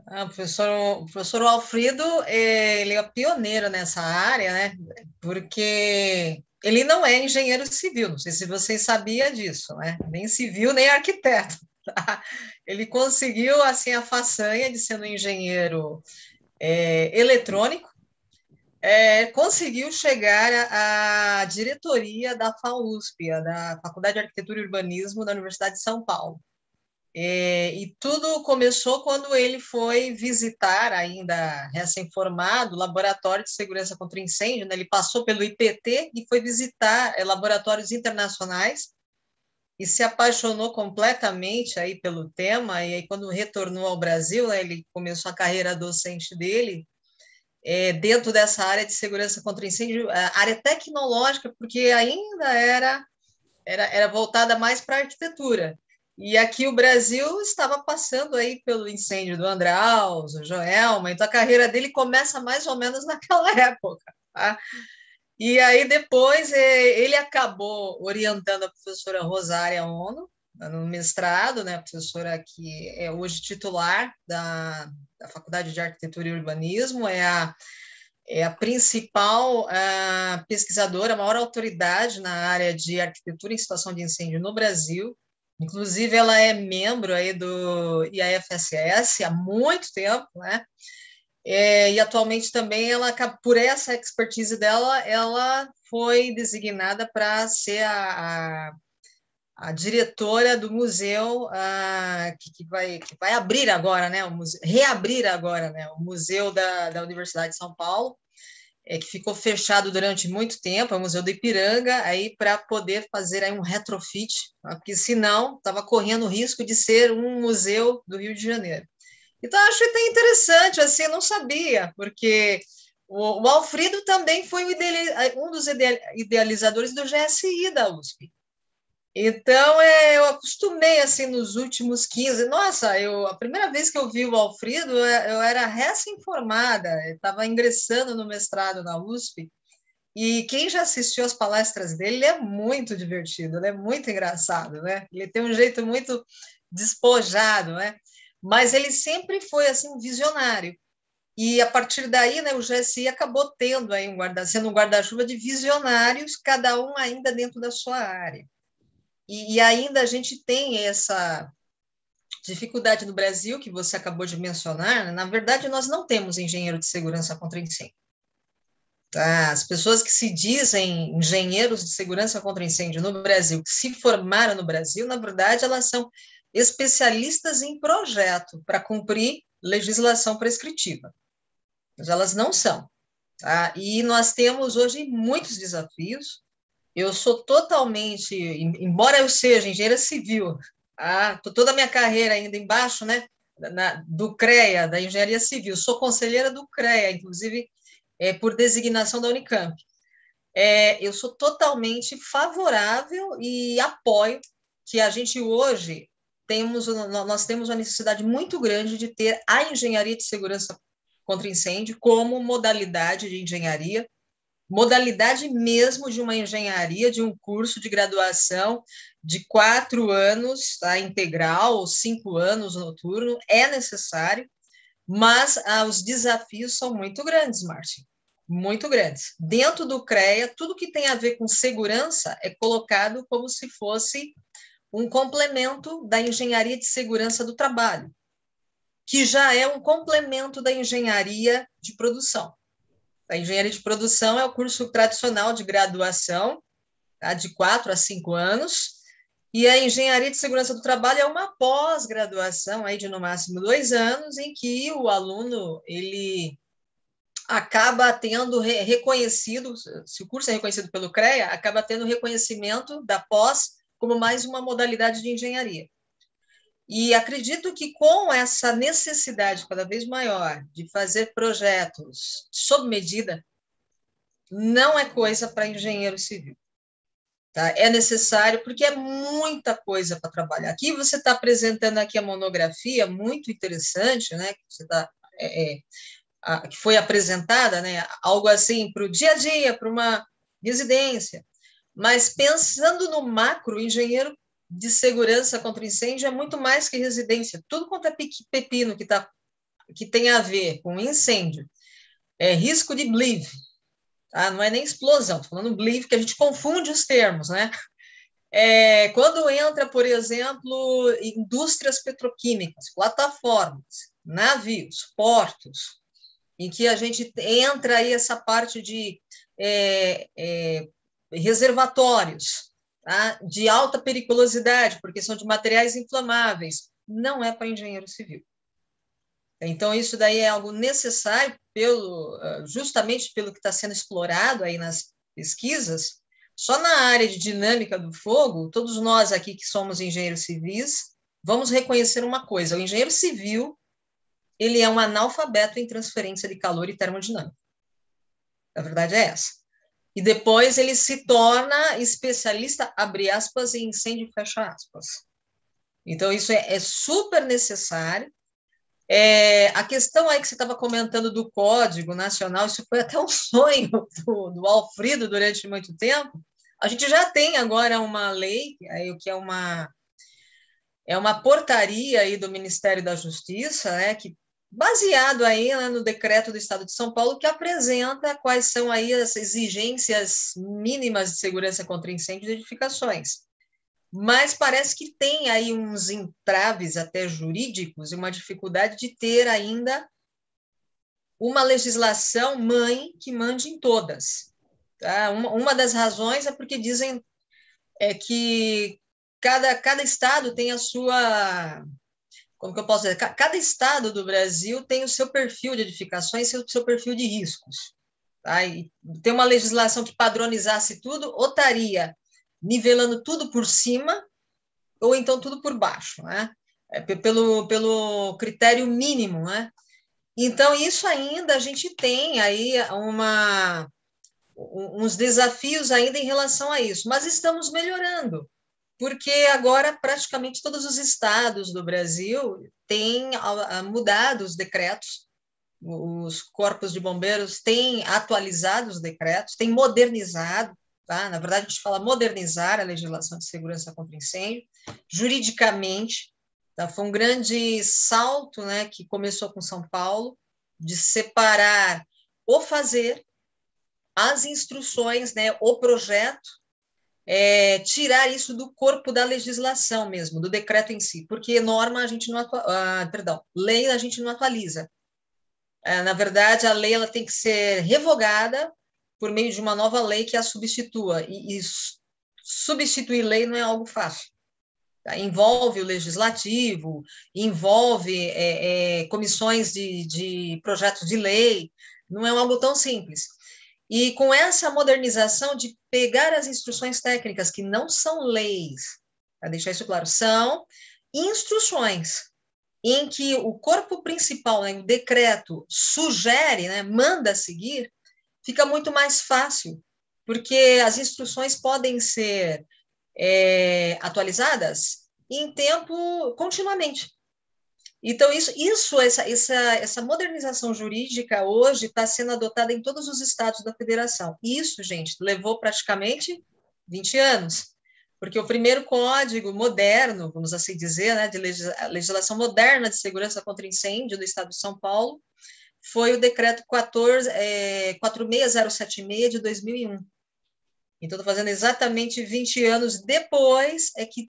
O professor Alfredo, ele é pioneiro nessa área, né? Porque ele não é engenheiro civil, não sei se vocês sabiam disso, né? Nem civil, nem arquiteto. Tá? Ele conseguiu, assim, a façanha de ser um engenheiro eletrônico, conseguiu chegar à diretoria da FAUSP, da Faculdade de Arquitetura e Urbanismo da Universidade de São Paulo. E tudo começou quando ele foi visitar, ainda recém-formado, o Laboratório de Segurança contra Incêndio, né? Ele passou pelo IPT e foi visitar laboratórios internacionais e se apaixonou completamente aí pelo tema, e aí quando retornou ao Brasil, né, ele começou a carreira docente dele, dentro dessa área de segurança contra incêndio, a área tecnológica, porque ainda era voltada mais para a arquitetura. E aqui o Brasil estava passando aí pelo incêndio do Andraus, o Joelma, então a carreira dele começa mais ou menos naquela época. Tá? E aí depois ele acabou orientando a professora Rosária Ono, no mestrado, né, a professora que é hoje titular da Faculdade de Arquitetura e Urbanismo, é a principal pesquisadora, a maior autoridade na área de arquitetura em situação de incêndio no Brasil. Inclusive, ela é membro aí do IAFSS há muito tempo, né? E atualmente também, por essa expertise dela, ela foi designada para ser a diretora do museu que vai abrir agora, né? Reabrir agora, né? O Museu da Universidade de São Paulo, que ficou fechado durante muito tempo, é o Museu do Ipiranga, aí para poder fazer aí um retrofit, tá? Porque senão estava correndo o risco de ser um museu do Rio de Janeiro. Então, acho até interessante, assim, eu não sabia, porque o Alfredo também foi um dos idealizadores do GSI da USP. Então, eu acostumei, assim, nos últimos 15... Nossa, a primeira vez que eu vi o Alfredo, eu era recém-formada, estava ingressando no mestrado na USP, e quem já assistiu às palestras dele, ele é muito divertido, ele é muito engraçado, né? Ele tem um jeito muito despojado, né? Mas ele sempre foi, assim, um visionário. E, a partir daí, né, o GSI acabou tendo aí sendo um guarda-chuva de visionários, cada um ainda dentro da sua área. E ainda a gente tem essa dificuldade no Brasil, que você acabou de mencionar, né? Na verdade, nós não temos engenheiro de segurança contra incêndio. Tá? As pessoas que se dizem engenheiros de segurança contra incêndio no Brasil, que se formaram no Brasil, na verdade, elas são especialistas em projeto para cumprir legislação prescritiva. Mas elas não são. Tá? E nós temos hoje muitos desafios. Eu sou totalmente, embora eu seja engenheira civil, toda a minha carreira ainda embaixo, né, do CREA, da Engenharia Civil, sou conselheira do CREA, inclusive por designação da Unicamp. Eu sou totalmente favorável e apoio que a gente hoje nós temos uma necessidade muito grande de ter a engenharia de segurança contra incêndio como modalidade de engenharia, modalidade mesmo de uma engenharia, de um curso de graduação de 4 anos, tá, integral, ou 5 anos noturno, é necessário, mas os desafios são muito grandes, Márcio, muito grandes. Dentro do CREA, tudo que tem a ver com segurança é colocado como se fosse um complemento da engenharia de segurança do trabalho, que já é um complemento da engenharia de produção. A engenharia de produção é o curso tradicional de graduação, tá, de 4 a 5 anos, e a engenharia de segurança do trabalho é uma pós-graduação aí de no máximo 2 anos, em que o aluno ele acaba tendo reconhecido, se o curso é reconhecido pelo CREA, acaba tendo reconhecimento da pós como mais uma modalidade de engenharia. E acredito que com essa necessidade cada vez maior de fazer projetos sob medida, não é coisa para engenheiro civil. Tá? É necessário, porque é muita coisa para trabalhar. Aqui você está apresentando aqui a monografia, muito interessante, né? Que você tá, que foi apresentada, né? Algo assim para o dia a dia, para uma residência. Mas pensando no macro, engenheiro de segurança contra incêndio é muito mais que residência. Tudo quanto é pepino que tem a ver com incêndio, risco de bleed, tá? Não é nem explosão, estou falando bleed, que a gente confunde os termos, né? Quando entra, por exemplo, indústrias petroquímicas, plataformas, navios, portos, em que a gente entra aí essa parte de reservatórios, tá? De alta periculosidade, porque são de materiais inflamáveis, não é para engenheiro civil. Então, isso daí é algo necessário justamente pelo que está sendo explorado aí nas pesquisas. Só na área de dinâmica do fogo, todos nós aqui que somos engenheiros civis, vamos reconhecer uma coisa: o engenheiro civil, ele é um analfabeto em transferência de calor e termodinâmica. A verdade é essa. E depois ele se torna especialista, abre aspas, em incêndio, fecha aspas. Então, isso é super necessário. A questão aí que você estava comentando do Código Nacional, isso foi até um sonho do Alfredo durante muito tempo. A gente já tem agora uma lei, que é uma portaria aí do Ministério da Justiça, né, que baseado aí, né, no decreto do Estado de São Paulo, que apresenta quais são aí as exigências mínimas de segurança contra incêndio de edificações. Mas parece que tem aí uns entraves até jurídicos e uma dificuldade de ter ainda uma legislação mãe que mande em todas. Tá? Uma das razões é porque dizem que cada estado tem a sua... Como que eu posso dizer? Cada estado do Brasil tem o seu perfil de edificações e o seu perfil de riscos. Tá? E ter uma legislação que padronizasse tudo, ou estaria nivelando tudo por cima, ou então tudo por baixo, né? Pelo critério mínimo, né? Então, isso ainda, a gente tem aí uns desafios ainda em relação a isso, mas estamos melhorando, porque agora praticamente todos os estados do Brasil têm mudado os decretos, os corpos de bombeiros têm atualizado os decretos, têm modernizado, tá? Na verdade, a gente fala modernizar a legislação de segurança contra incêndio, juridicamente, tá? Foi um grande salto, né, que começou com São Paulo, de separar o fazer, as instruções, né, o projeto, tirar isso do corpo da legislação mesmo, do decreto em si, porque norma a gente não lei a gente não atualiza. Na verdade, a lei ela tem que ser revogada por meio de uma nova lei que a substitua, e substituir lei não é algo fácil. Tá? Envolve o legislativo, envolve comissões de projetos de lei, não é algo tão simples. E com essa modernização de pegar as instruções técnicas, que não são leis, para deixar isso claro, são instruções em que o corpo principal, né, o decreto, sugere, né, manda seguir, fica muito mais fácil, porque as instruções podem ser atualizadas em tempo continuamente. Então, essa modernização jurídica hoje está sendo adotada em todos os estados da federação. Isso, gente, levou praticamente 20 anos, porque o primeiro código moderno, vamos assim dizer, né, de legislação moderna de segurança contra incêndio do estado de São Paulo, foi o decreto 46076 de 2001. Então, estou fazendo exatamente 20 anos depois que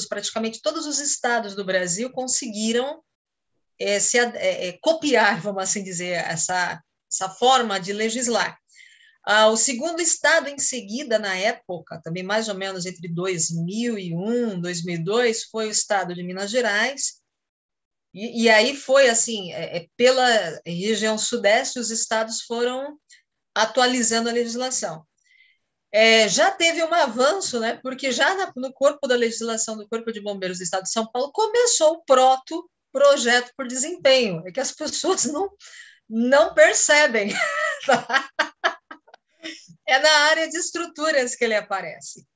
praticamente todos os estados do Brasil conseguiram copiar, vamos assim dizer, essa forma de legislar. O segundo estado em seguida, na época, também mais ou menos entre 2001 e 2002, foi o estado de Minas Gerais, e aí foi assim, pela região sudeste, os estados foram atualizando a legislação. já teve um avanço, né? Porque já no corpo da legislação do Corpo de Bombeiros do Estado de São Paulo começou o projeto por desempenho, é que as pessoas não percebem. É na área de estruturas que ele aparece.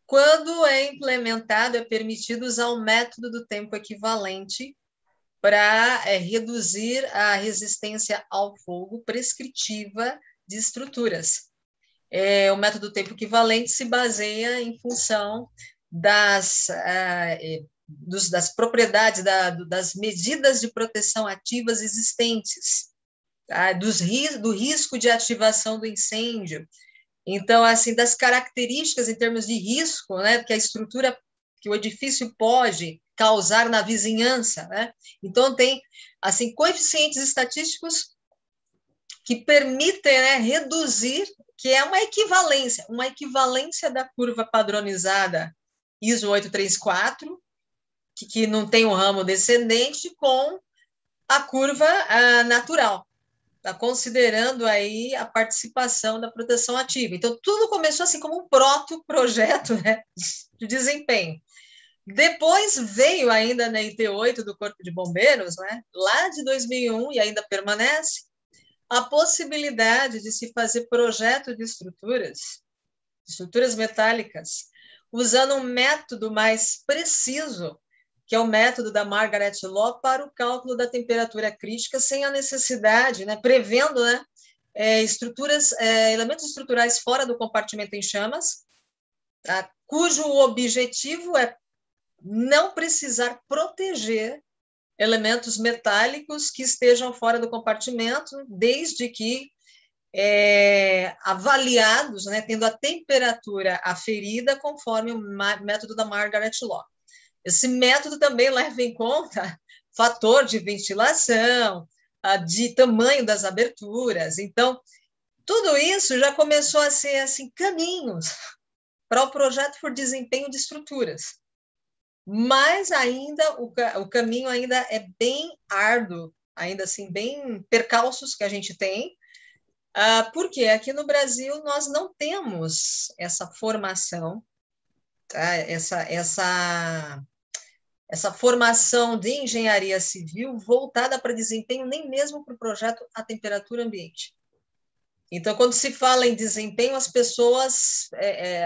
Quando é implementado, é permitido usar o método do tempo equivalente para reduzir a resistência ao fogo prescritiva de estruturas. O método do tempo equivalente se baseia em função das propriedades, das medidas de proteção ativas existentes, tá? Do risco de ativação do incêndio. Então, assim, das características em termos de risco, né, que a estrutura, que o edifício pode causar na vizinhança, né? Então, tem, assim, coeficientes estatísticos que permitem, né, reduzir, que é uma equivalência da curva padronizada ISO 834, que não tem um ramo descendente, com a curva natural. Está considerando aí a participação da proteção ativa. Então, tudo começou assim como um projeto, né, de desempenho. Depois veio ainda na IT8 do Corpo de Bombeiros, né, lá de 2001, e ainda permanece, a possibilidade de se fazer projeto de estruturas metálicas, usando um método mais preciso, que é o método da Margaret Law, para o cálculo da temperatura crítica, sem a necessidade, né, prevendo, né, elementos estruturais fora do compartimento em chamas, tá, cujo objetivo é não precisar proteger elementos metálicos que estejam fora do compartimento, desde que avaliados, né, tendo a temperatura aferida conforme o método da Margaret Law. Esse método também leva em conta fator de ventilação, de tamanho das aberturas. Então, tudo isso já começou a ser assim, caminhos para o projeto por desempenho de estruturas. Mas ainda o caminho ainda é bem árduo, ainda assim, bem percalços que a gente tem, porque aqui no Brasil nós não temos essa formação, tá? Essa formação de engenharia civil voltada para desempenho, nem mesmo para o projeto a temperatura ambiente. Então, quando se fala em desempenho, as pessoas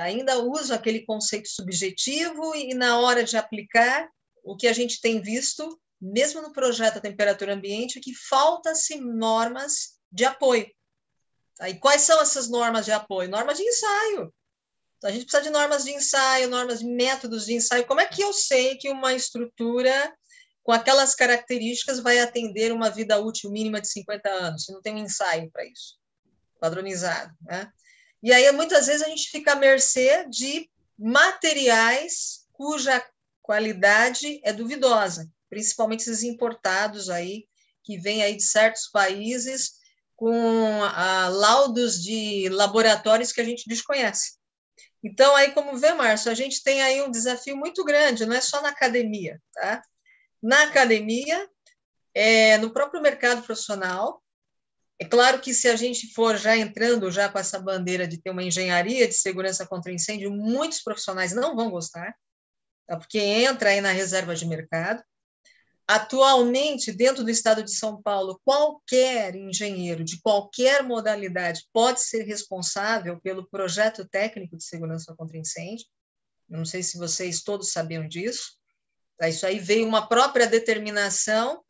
ainda usam aquele conceito subjetivo e, na hora de aplicar, o que a gente tem visto, mesmo no projeto a temperatura ambiente, é que falta-se normas de apoio. Tá? E quais são essas normas de apoio? Normas de ensaio. A gente precisa de normas de ensaio, normas de métodos de ensaio. Como é que eu sei que uma estrutura com aquelas características vai atender uma vida útil mínima de 50 anos, se não tem um ensaio para isso, padronizado, né? E aí, muitas vezes, a gente fica à mercê de materiais cuja qualidade é duvidosa, principalmente esses importados aí, que vêm aí de certos países com laudos de laboratórios que a gente desconhece. Então, aí, como vê, Márcio, a gente tem aí um desafio muito grande, não é só na academia, tá? Na academia, no próprio mercado profissional. É claro que se a gente for já entrando já com essa bandeira de ter uma engenharia de segurança contra incêndio, muitos profissionais não vão gostar, tá? Porque entra aí na reserva de mercado. Atualmente, dentro do estado de São Paulo, qualquer engenheiro de qualquer modalidade pode ser responsável pelo projeto técnico de segurança contra incêndio. Não sei se vocês todos sabiam disso. Isso aí veio uma própria determinação,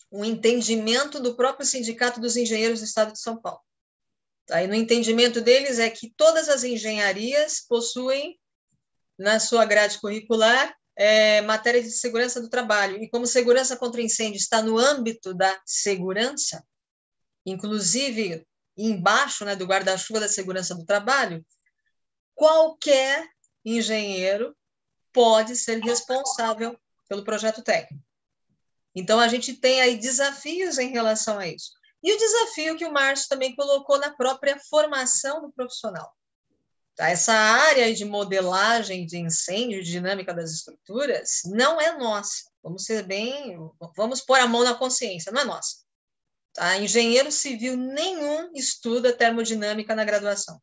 um entendimento do próprio Sindicato dos Engenheiros do Estado de São Paulo. Aí, no entendimento deles é que todas as engenharias possuem, na sua grade curricular, matéria de segurança do trabalho. E como segurança contra incêndio está no âmbito da segurança, inclusive embaixo, né, do guarda-chuva da segurança do trabalho, qualquer engenheiro pode ser responsável pelo projeto técnico. Então, a gente tem aí desafios em relação a isso. E o desafio que o Márcio também colocou na própria formação do profissional. Tá? Essa área de modelagem de incêndio, de dinâmica das estruturas, não é nossa. Vamos pôr a mão na consciência, não é nossa. Tá? Engenheiro civil nenhum estuda termodinâmica na graduação.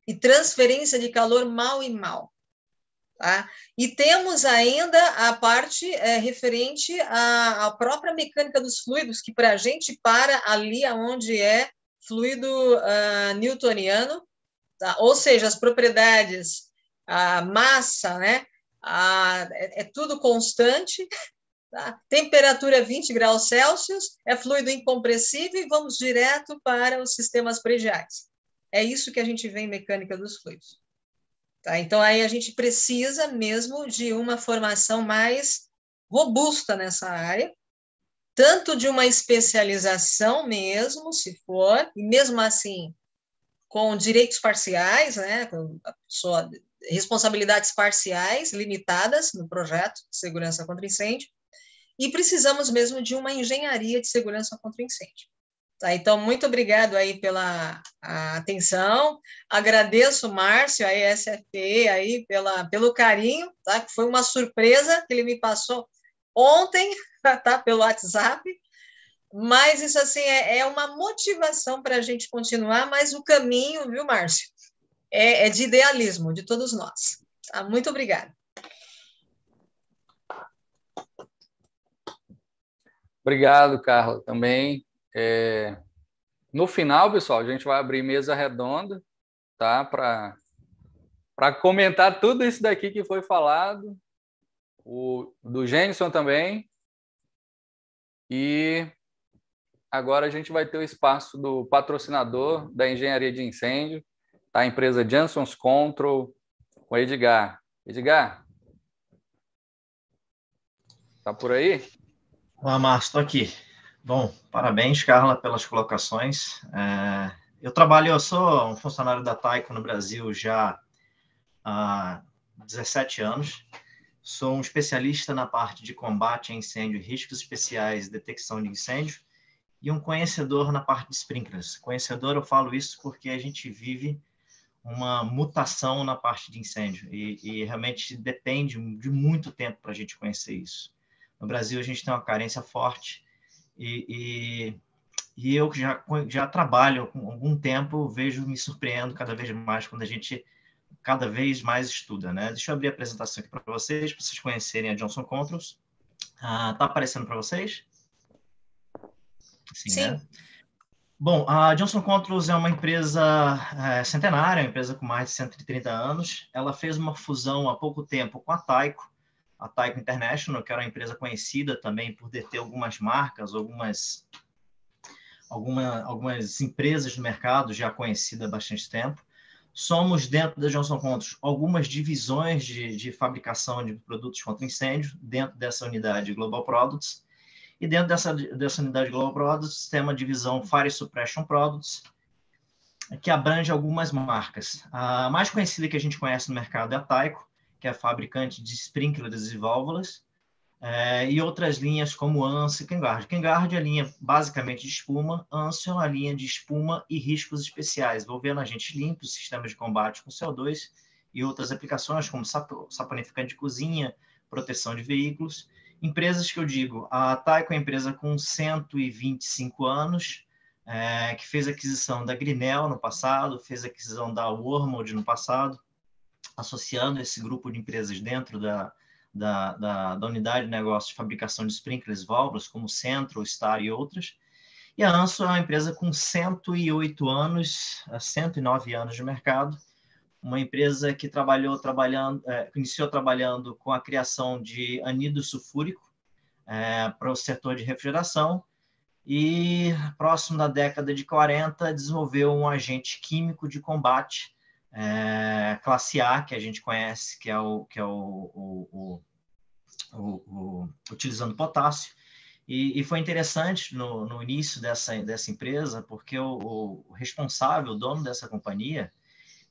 e transferência de calor mal e mal. Tá? E temos ainda a parte referente à própria mecânica dos fluidos, que para a gente para ali onde é fluido newtoniano, tá? Ou seja, as propriedades, a massa, né? É tudo constante, tá? Temperatura 20 graus Celsius, é fluido incompressível e vamos direto para os sistemas prediais. É isso que a gente vê em mecânica dos fluidos. Tá? Então, aí a gente precisa mesmo de uma formação mais robusta nessa área, tanto de uma especialização mesmo, se for, e mesmo assim, com direitos parciais, né, com só responsabilidades parciais limitadas no projeto de segurança contra incêndio, e precisamos mesmo de uma engenharia de segurança contra incêndio. Tá, então, muito obrigado aí pela atenção, agradeço, Márcio, a SFPE, aí, pelo carinho, tá, que foi uma surpresa que ele me passou ontem, tá, pelo WhatsApp, mas isso, assim, é uma motivação para a gente continuar, mas o caminho, viu, Márcio, é de idealismo, de todos nós. Tá? Muito obrigada. Obrigado, Carla, também. No final, pessoal, a gente vai abrir mesa redonda, tá? Para comentar tudo isso daqui que foi falado, do Gênison também. E agora a gente vai ter o espaço do patrocinador da engenharia de incêndio, tá? A empresa Johnson's Control, com Edgar. Edgar, tá por aí? Olá, Márcio, estou aqui. Bom, parabéns, Carla, pelas colocações. Eu sou um funcionário da Tyco no Brasil já há 17 anos. Sou um especialista na parte de combate a incêndio, riscos especiais, detecção de incêndio, e um conhecedor na parte de sprinklers. Conhecedor, eu falo isso porque a gente vive uma mutação na parte de incêndio e realmente depende de muito tempo para a gente conhecer isso. No Brasil, a gente tem uma carência forte e eu já trabalho há algum tempo, me surpreendo cada vez mais quando a gente cada vez mais estuda, né? Deixa eu abrir a apresentação aqui para vocês conhecerem a Johnson Controls. Tá aparecendo para vocês? Sim. Né? Bom, a Johnson Controls é uma empresa centenária, uma empresa com mais de 130 anos. Ela fez uma fusão há pouco tempo com a Tyco International, que era uma empresa conhecida também por deter algumas marcas, algumas empresas no mercado já conhecidas há bastante tempo. Somos, dentro da Johnson Controls, algumas divisões de fabricação de produtos contra incêndio dentro dessa unidade Global Products. E dentro dessa unidade Global Products, tem uma divisão Fire Suppression Products, que abrange algumas marcas. A mais conhecida que a gente conhece no mercado é a Tyco, que é a fabricante de sprinklers e válvulas, e outras linhas como ANSI e KenGuard. KenGuard é a linha basicamente de espuma, ANSI é uma linha de espuma e riscos especiais, envolvendo agentes limpos, sistemas de combate com CO2 e outras aplicações como saponificante de cozinha, proteção de veículos. Empresas que eu digo, a Tyco é uma empresa com 125 anos, que fez aquisição da Grinnell no passado, fez aquisição da Wormald no passado, associando esse grupo de empresas dentro da unidade de negócio de fabricação de sprinklers e válvulas, como Centro, Star e outras. E a ANSO é uma empresa com 108 anos, 109 anos de mercado, uma empresa que iniciou trabalhando com a criação de anido sulfúrico para o setor de refrigeração e, próximo da década de 40, desenvolveu um agente químico de combate classe A, que a gente conhece, que é utilizando potássio. E foi interessante no início dessa empresa, porque o responsável, o dono dessa companhia,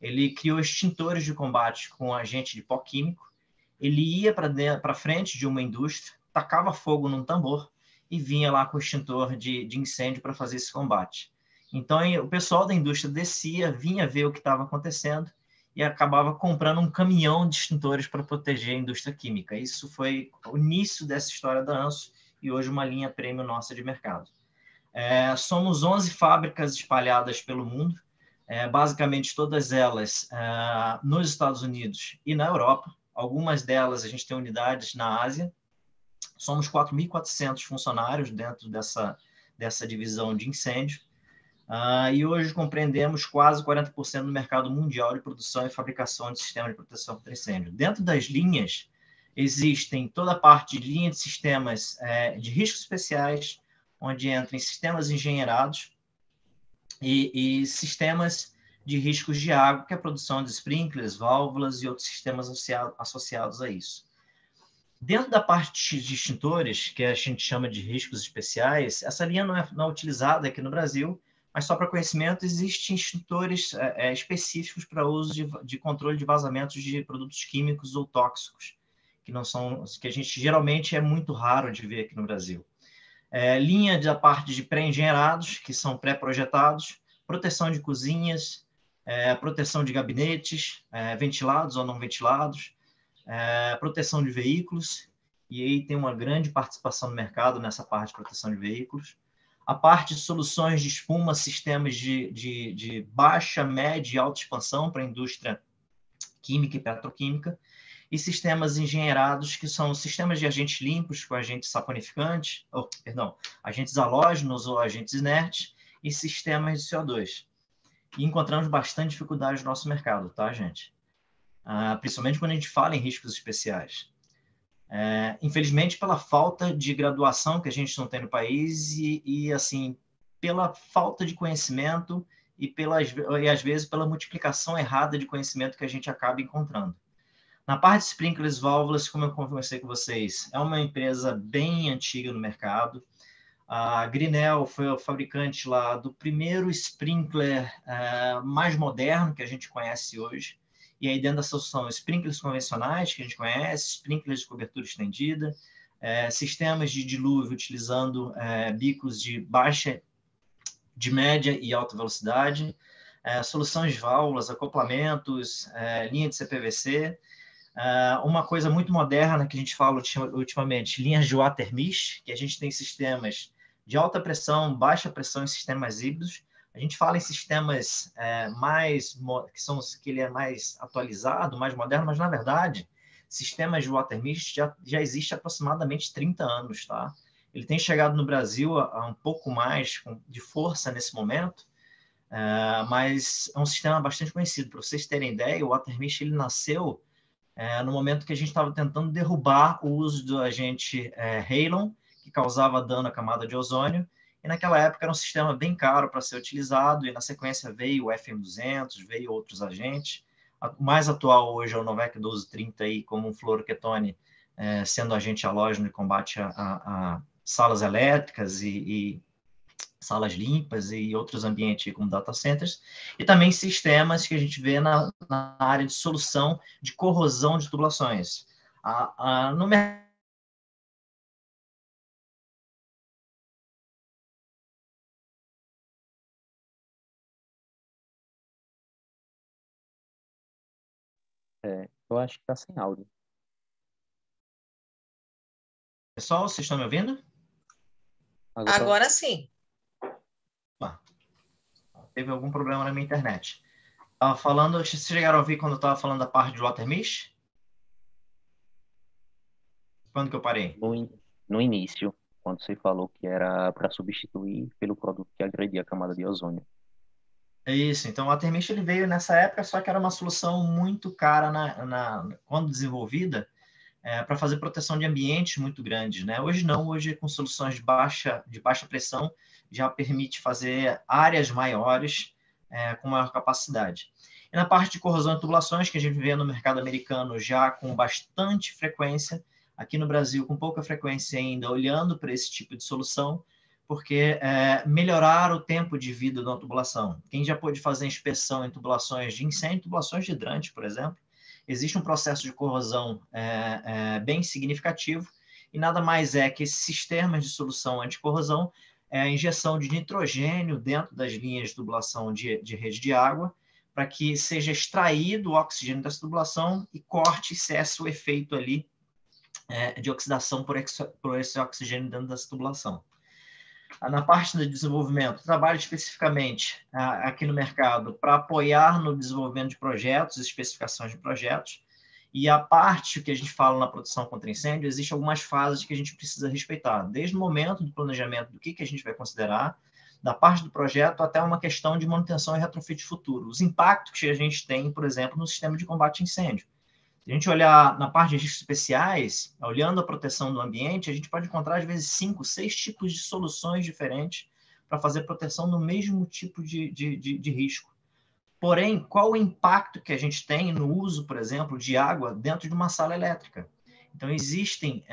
ele criou extintores de combate com agente de pó químico. Ele ia para frente de uma indústria, tacava fogo num tambor e vinha lá com o extintor de incêndio para fazer esse combate. Então, o pessoal da indústria descia, vinha ver o que estava acontecendo e acabava comprando um caminhão de extintores para proteger a indústria química. Isso foi o início dessa história da ANSO e hoje uma linha premium nossa de mercado. Somos 11 fábricas espalhadas pelo mundo. basicamente todas elas nos Estados Unidos e na Europa. Algumas delas a gente tem unidades na Ásia. Somos 4.400 funcionários dentro dessa divisão de incêndio. E hoje compreendemos quase 40% do mercado mundial de produção e fabricação de sistemas de proteção contra incêndio. Dentro das linhas, existem toda a parte de linha de sistemas de riscos especiais, onde entram sistemas engenheirados e sistemas de riscos de água, que é a produção de sprinklers, válvulas e outros sistemas associados a isso. Dentro da parte de extintores, que a gente chama de riscos especiais, essa linha não é utilizada aqui no Brasil, mas só para conhecimento, existem extintores específicos para uso de controle de vazamentos de produtos químicos ou tóxicos, que a gente geralmente é muito raro de ver aqui no Brasil. Linha da parte de pré-engenheirados, que são pré-projetados, proteção de cozinhas, proteção de gabinetes, ventilados ou não ventilados, proteção de veículos, e aí tem uma grande participação no mercado nessa parte de proteção de veículos. A parte de soluções de espuma, sistemas de baixa, média e alta expansão para a indústria química e petroquímica, e sistemas engenheirados, que são sistemas de agentes limpos com agentes saponificantes, agentes halógenos ou agentes inertes, e sistemas de CO2. E encontramos bastante dificuldade no nosso mercado, tá, gente? Principalmente quando a gente fala em riscos especiais. Infelizmente, pela falta de graduação que a gente não tem no país e assim, pela falta de conhecimento e às vezes pela multiplicação errada de conhecimento que a gente acaba encontrando. Na parte de sprinklers válvulas, como eu conversei com vocês, é uma empresa bem antiga no mercado. A Grinel foi o fabricante lá do primeiro sprinkler mais moderno que a gente conhece hoje. E aí dentro da solução, sprinklers convencionais que a gente conhece, sprinklers de cobertura estendida, sistemas de dilúvio utilizando bicos de baixa, de média e alta velocidade, soluções de válvulas, acoplamentos, linha de CPVC, uma coisa muito moderna que a gente fala ultimamente, linhas de water mesh, que a gente tem sistemas de alta pressão, baixa pressão e sistemas híbridos. A gente fala em sistemas que ele é mais atualizado, mais moderno, mas, na verdade, sistemas de water mesh já existe há aproximadamente 30 anos, tá? Ele tem chegado no Brasil a um pouco mais de força nesse momento, mas é um sistema bastante conhecido. Para vocês terem ideia, o water mesh ele nasceu no momento que a gente estava tentando derrubar o uso do agente Halon, que causava dano à camada de ozônio, e naquela época era um sistema bem caro para ser utilizado, e na sequência veio o FM200, veio outros agentes. O mais atual hoje é o Novec 1230, aí, como um fluoroketone, sendo agente halógeno de combate a salas elétricas e salas limpas e outros ambientes como data centers, e também sistemas que a gente vê na área de solução de corrosão de tubulações. No mercado eu acho que está sem áudio. Pessoal, vocês estão me ouvindo? Agora sim. Teve algum problema na minha internet. Vocês chegaram a ouvir quando eu estava falando da parte de water mesh? Quando que eu parei? No início, quando você falou que era para substituir pelo produto que agredia a camada de ozônio. É isso. Então, o water mesh ele veio nessa época, só que era uma solução muito cara quando desenvolvida, para fazer proteção de ambientes muito grandes, né? Hoje não, hoje com soluções de baixa pressão já permite fazer áreas maiores com maior capacidade. E na parte de corrosão de tubulações, que a gente vê no mercado americano já com bastante frequência, aqui no Brasil com pouca frequência ainda, olhando para esse tipo de solução, porque melhorar o tempo de vida da tubulação. Quem já pôde fazer inspeção em tubulações de incêndio, tubulações de hidrante, por exemplo, existe um processo de corrosão bem significativo, e nada mais é que esses sistemas de solução anticorrosão a injeção de nitrogênio dentro das linhas de tubulação de rede de água, para que seja extraído o oxigênio dessa tubulação e corte e cesse o efeito ali de oxidação por esse oxigênio dentro dessa tubulação. Na parte do desenvolvimento, trabalho especificamente aqui no mercado para apoiar no desenvolvimento de projetos, especificações de projetos, e a parte que a gente fala na proteção contra incêndio, existem algumas fases que a gente precisa respeitar, desde o momento do planejamento do que a gente vai considerar, da parte do projeto até uma questão de manutenção e retrofit futuro, os impactos que a gente tem, por exemplo, no sistema de combate a incêndio. Se a gente olhar na parte de riscos especiais, olhando a proteção do ambiente, a gente pode encontrar, às vezes, 5, 6 tipos de soluções diferentes para fazer proteção no mesmo tipo de risco. Porém, qual o impacto que a gente tem no uso, por exemplo, de água dentro de uma sala elétrica? Então, existem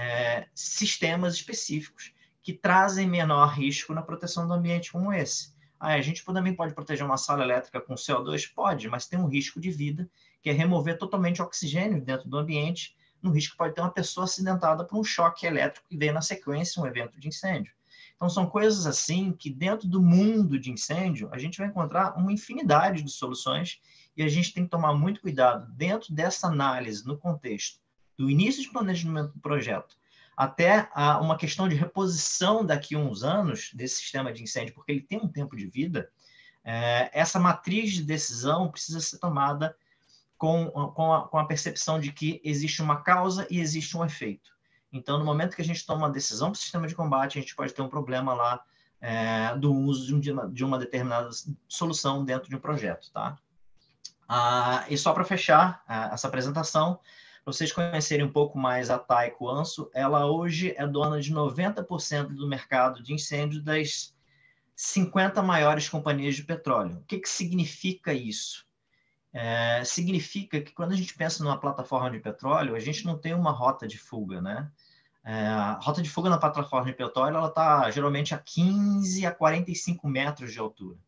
sistemas específicos que trazem menor risco na proteção do ambiente como esse. A gente também pode proteger uma sala elétrica com CO2? Pode, mas tem um risco de vida, que é remover totalmente o oxigênio dentro do ambiente, no risco pode ter uma pessoa acidentada por um choque elétrico que veio na sequência, um evento de incêndio. Então, são coisas assim que, dentro do mundo de incêndio, a gente vai encontrar uma infinidade de soluções e a gente tem que tomar muito cuidado dentro dessa análise, no contexto do início de planejamento do projeto, até uma questão de reposição daqui a uns anos desse sistema de incêndio, porque ele tem um tempo de vida, essa matriz de decisão precisa ser tomada com a percepção de que existe uma causa e existe um efeito. Então, no momento que a gente toma uma decisão para o sistema de combate, a gente pode ter um problema lá do uso de uma determinada solução dentro de um projeto, tá? E só para fechar essa apresentação, para vocês conhecerem um pouco mais a Taiko Anso, ela hoje é dona de 90% do mercado de incêndio das 50 maiores companhias de petróleo. O que significa isso? Significa que quando a gente pensa numa plataforma de petróleo, a gente não tem uma rota de fuga, né? A rota de fuga na plataforma de petróleo, ela está geralmente a 15 a 45 metros de altura.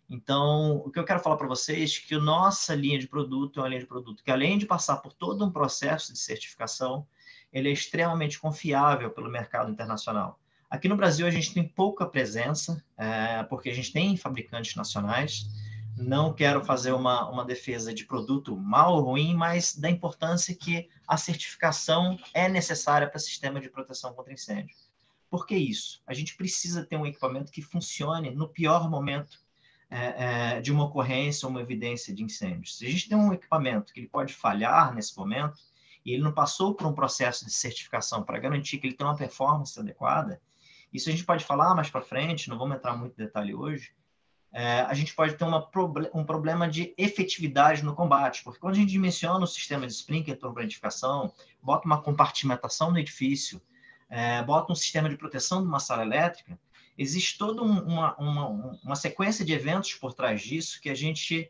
Então, o que eu quero falar para vocês é que a nossa linha de produto é uma linha de produto que, além de passar por todo um processo de certificação, ele é extremamente confiável pelo mercado internacional. Aqui no Brasil, a gente tem pouca presença, porque a gente tem fabricantes nacionais. Não quero fazer uma defesa de produto mal ou ruim, mas da importância que a certificação é necessária para o sistema de proteção contra incêndio. Por que isso? A gente precisa ter um equipamento que funcione no pior momento de uma ocorrência ou uma evidência de incêndio. Se a gente tem um equipamento que ele pode falhar nesse momento e ele não passou por um processo de certificação para garantir que ele tem uma performance adequada, isso a gente pode falar mais para frente, não vamos entrar muito em detalhe hoje, a gente pode ter um problema de efetividade no combate, porque quando a gente dimensiona o sistema de sprinkler para identificação, bota uma compartimentação no edifício, bota um sistema de proteção de uma sala elétrica, existe toda uma sequência de eventos por trás disso que a gente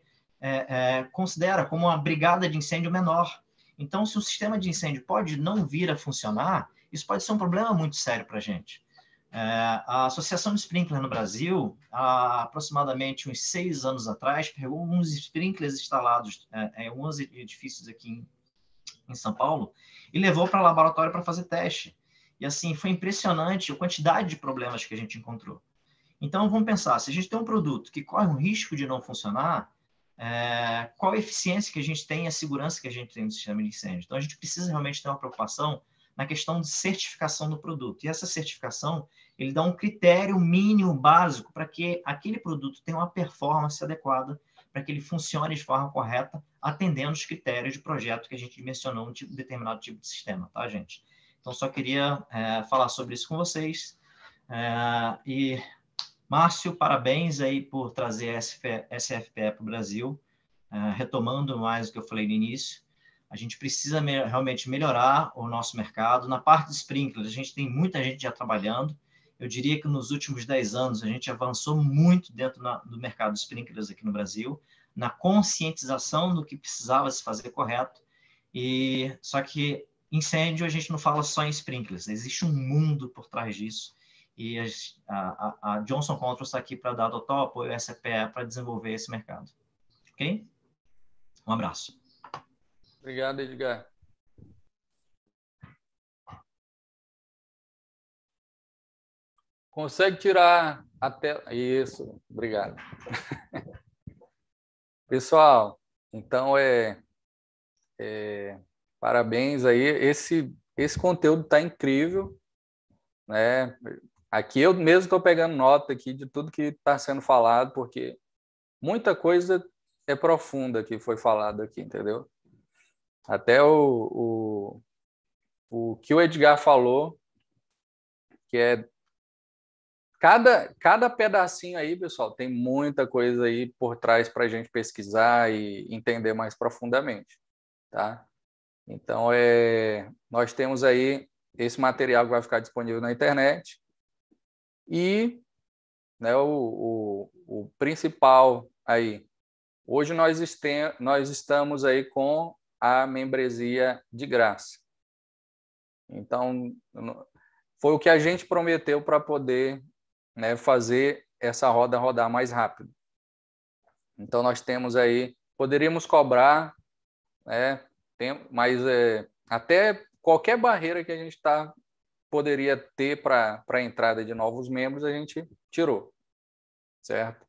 considera como uma brigada de incêndio menor. Então, se o sistema de incêndio pode não vir a funcionar, isso pode ser um problema muito sério para a gente. A Associação de Sprinkler no Brasil, há aproximadamente uns 6 anos atrás, pegou uns sprinklers instalados em alguns edifícios aqui em São Paulo e levou para o laboratório para fazer teste. E, assim, foi impressionante a quantidade de problemas que a gente encontrou. Então, vamos pensar, se a gente tem um produto que corre um risco de não funcionar, qual a eficiência que a gente tem e a segurança que a gente tem no sistema de incêndio? Então, a gente precisa realmente ter uma preocupação na questão de certificação do produto. E essa certificação, ele dá um critério mínimo básico para que aquele produto tenha uma performance adequada, para que ele funcione de forma correta, atendendo os critérios de projeto que a gente mencionou um determinado tipo de sistema, tá, gente? Então, só queria falar sobre isso com vocês. E, Márcio, parabéns aí por trazer a SFPE para o Brasil, retomando mais o que eu falei no início. A gente precisa realmente melhorar o nosso mercado. Na parte de sprinklers, a gente tem muita gente já trabalhando. Eu diria que nos últimos 10 anos a gente avançou muito dentro do mercado de sprinklers aqui no Brasil, na conscientização do que precisava se fazer correto. Só que incêndio, a gente não fala só em sprinklers, existe um mundo por trás disso. E a Johnson Controls está aqui para dar total apoio à SFPE para desenvolver esse mercado. Ok? Um abraço. Obrigado, Edgar. Consegue tirar a tela? Isso, obrigado. Pessoal, então parabéns aí. Esse conteúdo está incrível, né? Aqui eu mesmo estou pegando nota aqui de tudo que está sendo falado, porque muita coisa é profunda que foi falado aqui, entendeu? Até o que o Edgar falou, que é cada pedacinho aí, pessoal, tem muita coisa aí por trás para a gente pesquisar e entender mais profundamente, tá? Então, nós temos aí esse material que vai ficar disponível na internet e, né, o principal aí, hoje nós estamos aí com a membresia de graça. Então, foi o que a gente prometeu para poder, né, fazer essa roda rodar mais rápido. Então, nós temos aí, poderíamos cobrar, né, mas até qualquer barreira que a gente poderia ter para a entrada de novos membros, a gente tirou, certo?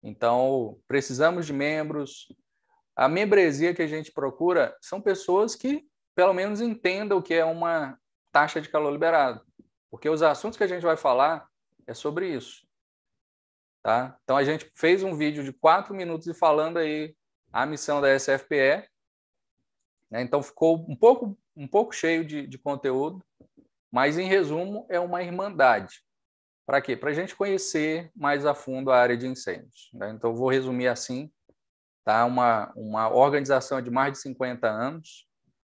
Então, precisamos de membros. A membresia que a gente procura são pessoas que, pelo menos, entendam o que é uma taxa de calor liberado, porque os assuntos que a gente vai falar é sobre isso, tá? Então, a gente fez um vídeo de 4 minutos e falando aí a missão da SFPE, né? Então, ficou um pouco cheio de conteúdo, mas, em resumo, é uma irmandade. Para quê? Para a gente conhecer mais a fundo a área de incêndios, né? Então, vou resumir assim, tá? Uma organização de mais de 50 anos,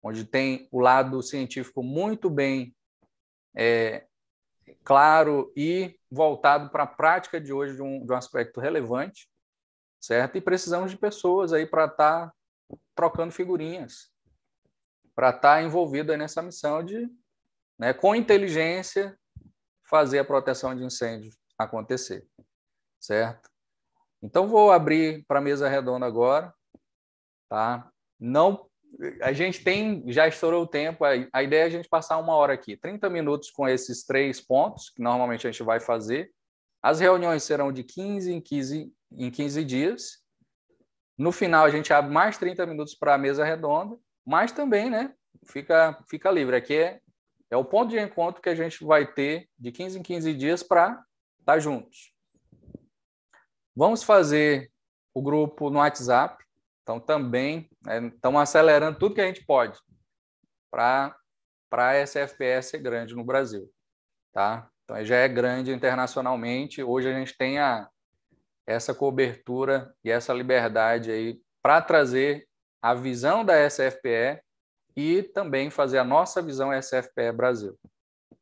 onde tem o lado científico muito bem claro e voltado para a prática de hoje de um aspecto relevante, certo? E precisamos de pessoas aí para estar trocando figurinhas, para estar envolvido aí nessa missão de, né, com inteligência, fazer a proteção de incêndio acontecer, certo? Então, vou abrir para a mesa redonda agora, tá? Não, a gente já estourou o tempo, a ideia é a gente passar 1 hora aqui, 30 minutos com esses 3 pontos, que normalmente a gente vai fazer. As reuniões serão de 15 em 15 dias. No final, a gente abre mais 30 minutos para a mesa redonda, mas também, né, fica livre. Aqui é o ponto de encontro que a gente vai ter de 15 em 15 dias para estar juntos. Vamos fazer o grupo no WhatsApp. Então, também estamos acelerando tudo que a gente pode para a SFPE ser grande no Brasil, tá? Então, já é grande internacionalmente. Hoje a gente tem essa cobertura e essa liberdade aí para trazer a visão da SFPE e também fazer a nossa visão SFPE Brasil,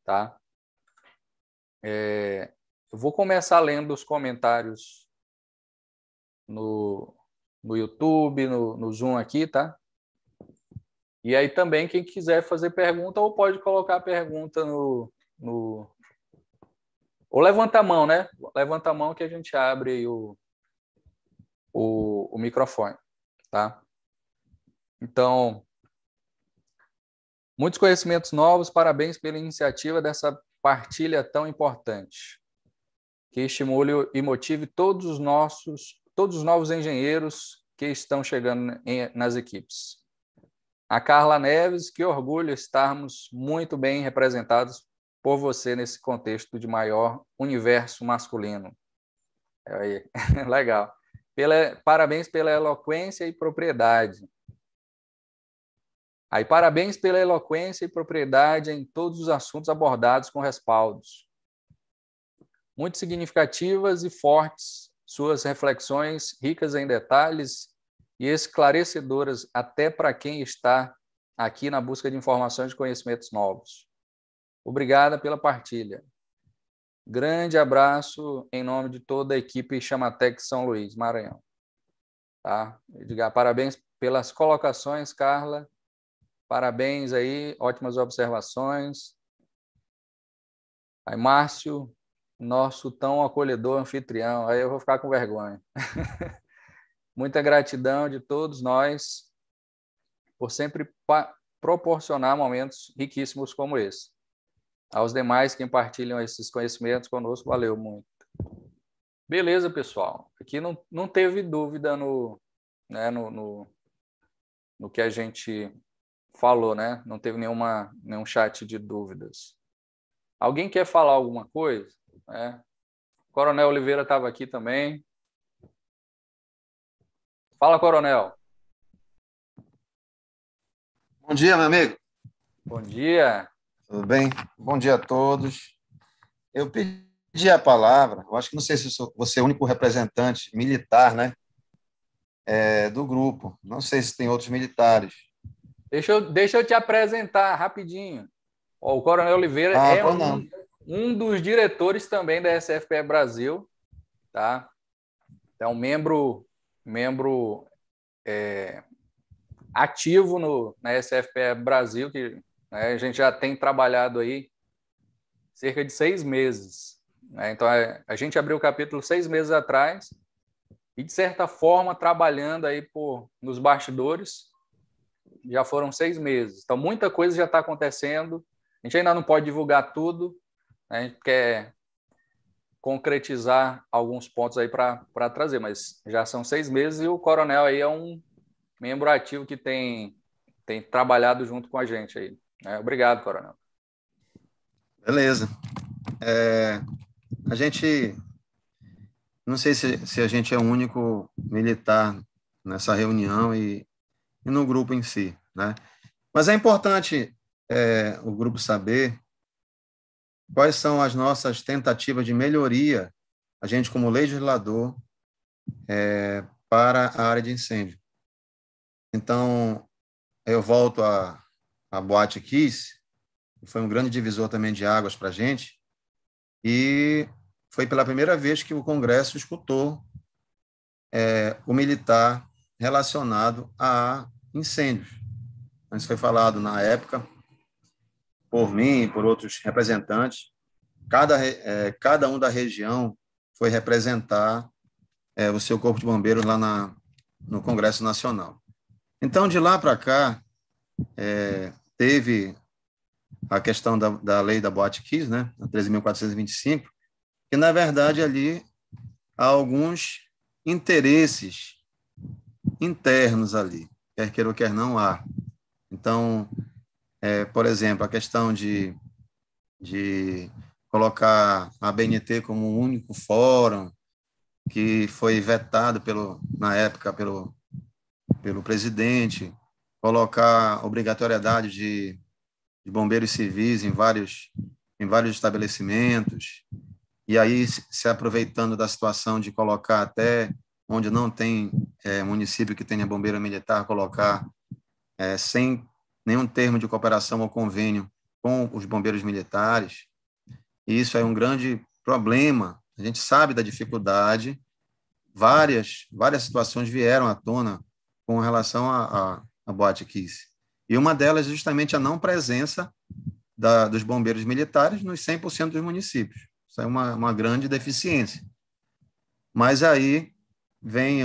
tá? Eu vou começar lendo os comentários no YouTube, no Zoom aqui, tá? E aí também, quem quiser fazer pergunta, ou pode colocar a pergunta ou levanta a mão, né? Levanta a mão que a gente abre aí o microfone, tá? Então, muitos conhecimentos novos, parabéns pela iniciativa dessa partilha tão importante, que estimule e motive todos os novos engenheiros que estão chegando nas equipes. A Carla Neves, que orgulho estarmos muito bem representados por você nesse contexto de maior universo masculino. Aí, legal. Parabéns pela eloquência e propriedade. Aí, parabéns pela eloquência e propriedade em todos os assuntos abordados com respaldos. Muito significativas e fortes suas reflexões, ricas em detalhes e esclarecedoras até para quem está aqui na busca de informações e conhecimentos novos. Obrigada pela partilha. Grande abraço em nome de toda a equipe Chamatec São Luís, Maranhão. Tá? Edgar, parabéns pelas colocações, Carla. Parabéns aí, ótimas observações. Aí, Márcio, nosso tão acolhedor anfitrião. Aí eu vou ficar com vergonha. Muita gratidão de todos nós por sempre proporcionar momentos riquíssimos como esse. Aos demais que partilham esses conhecimentos conosco, valeu muito. Beleza, pessoal. Aqui não teve dúvida no que a gente falou, né? Não teve nenhum chat de dúvidas. Alguém quer falar alguma coisa? O Coronel Oliveira estava aqui também. Fala, Coronel. Bom dia, meu amigo. Bom dia. Tudo bem? Bom dia a todos. Eu pedi a palavra, eu acho que não sei se você é o único representante militar, né, do grupo. Não sei se tem outros militares. Deixa eu te apresentar rapidinho. O Coronel Oliveira é um dos diretores também da SFPE Brasil, tá? É um membro ativo na SFPE Brasil, que, né, a gente já tem trabalhado aí cerca de 6 meses. Né? Então, a gente abriu o capítulo 6 meses atrás e, de certa forma, trabalhando aí nos bastidores, já foram 6 meses. Então, muita coisa já está acontecendo. A gente ainda não pode divulgar tudo, né? A gente quer concretizar alguns pontos aí para trazer, mas já são 6 meses e o Coronel aí é um membro ativo que tem trabalhado junto com a gente aí. Obrigado, Coronel. Beleza. A gente, não sei se a gente é o único militar nessa reunião e no grupo em si, né? Mas é importante o grupo saber quais são as nossas tentativas de melhoria, a gente como legislador, para a área de incêndio. Então, eu volto à Boate Kiss, que foi um grande divisor também de águas para a gente, e foi pela primeira vez que o Congresso escutou o militar relacionado a incêndios. Isso foi falado na época por mim e por outros representantes. Cada um da região foi representar o seu corpo de bombeiros lá no Congresso Nacional. Então, de lá para cá, teve a questão da lei da Boate Kiss, né, a 13.425, que, na verdade, ali há alguns interesses internos ali, quer queira ou quer não há. Então, por exemplo, a questão de colocar a ABNT como um único fórum, que foi vetado na época pelo presidente, colocar obrigatoriedade de bombeiros civis em vários estabelecimentos, e aí se aproveitando da situação de colocar até onde não tem município que tenha bombeiro militar, colocar sem nenhum termo de cooperação ou convênio com os bombeiros militares. E isso é um grande problema. A gente sabe da dificuldade. Várias situações vieram à tona com relação à Boate Kiss. E uma delas é justamente a não presença dos bombeiros militares nos 100% dos municípios. Isso é uma grande deficiência. Mas aí vem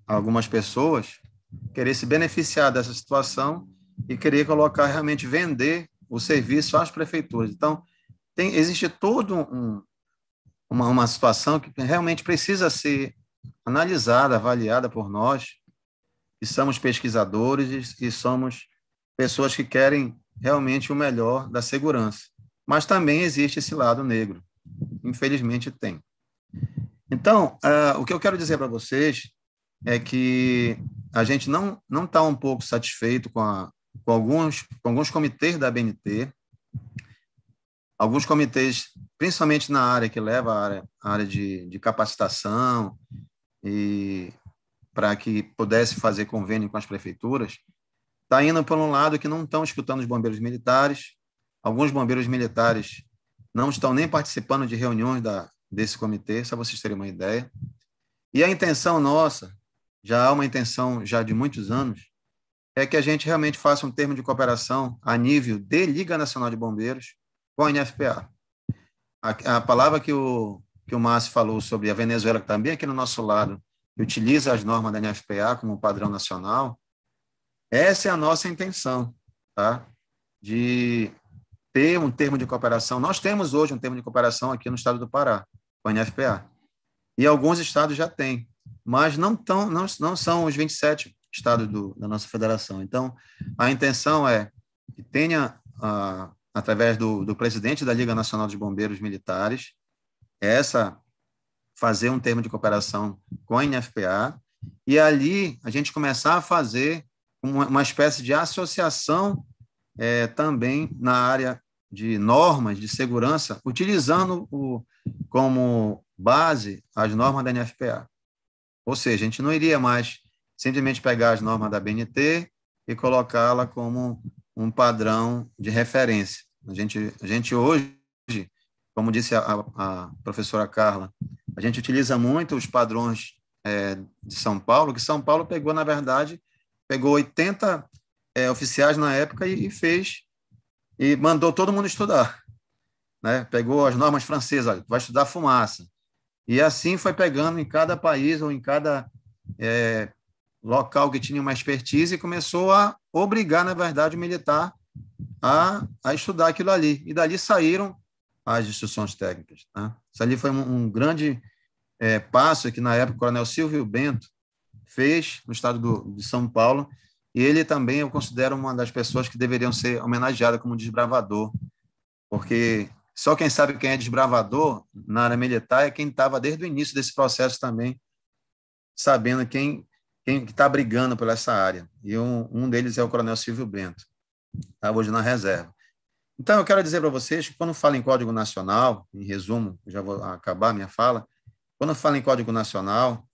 algumas pessoas querer se beneficiar dessa situação e querer colocar, realmente vender o serviço às prefeituras. Então, existe toda uma situação que realmente precisa ser analisada, avaliada por nós, que somos pesquisadores e somos pessoas que querem realmente o melhor da segurança. Mas também existe esse lado negro. Infelizmente tem. Então, o que eu quero dizer para vocês é que a gente não está um pouco satisfeito com alguns comitês da ABNT, alguns comitês, principalmente na área que leva a área de capacitação, e para que pudesse fazer convênio com as prefeituras, está indo por um lado que não estão escutando os bombeiros militares. Alguns bombeiros militares não estão nem participando de reuniões desse comitê, só para vocês terem uma ideia. E a intenção nossa, já há uma intenção já de muitos anos, é que a gente realmente faça um termo de cooperação a nível de Liga Nacional de Bombeiros com a NFPA. A palavra que o Márcio falou sobre a Venezuela, que também aqui no nosso lado, que utiliza as normas da NFPA como padrão nacional, essa é a nossa intenção, tá? De ter um termo de cooperação. Nós temos hoje um termo de cooperação aqui no estado do Pará, com a NFPA. E alguns estados já têm, mas não são os 27 estados da nossa federação. Então, a intenção é que tenha através do presidente da Liga Nacional dos Bombeiros Militares, fazer um termo de cooperação com a NFPA, e ali a gente começar a fazer uma espécie de associação também na área de normas de segurança, utilizando como base as normas da NFPA. Ou seja, a gente não iria mais simplesmente pegar as normas da BNT e colocá-la como um padrão de referência. A gente hoje, como disse a professora Carla, a gente utiliza muito os padrões de São Paulo, que São Paulo pegou, na verdade, 80 oficiais na época e mandou todo mundo estudar. Né? Pegou as normas francesas, olha, vai estudar fumaça. E assim foi pegando em cada país ou em cada local que tinha uma expertise e começou a obrigar, na verdade, o militar a estudar aquilo ali. E dali saíram as instruções técnicas. Né? Isso ali foi um grande passo que, na época, o coronel Silvio Bento fez no estado de São Paulo, e ele também eu considero uma das pessoas que deveriam ser homenageadas como desbravador, porque só quem sabe quem é desbravador na área militar é quem estava desde o início desse processo também, sabendo quem está brigando por essa área. E um deles é o coronel Silvio Bento, está hoje na reserva. Então, eu quero dizer para vocês que quando falo em Código Nacional, em resumo, já vou acabar a minha fala, quando falo em Código Nacional,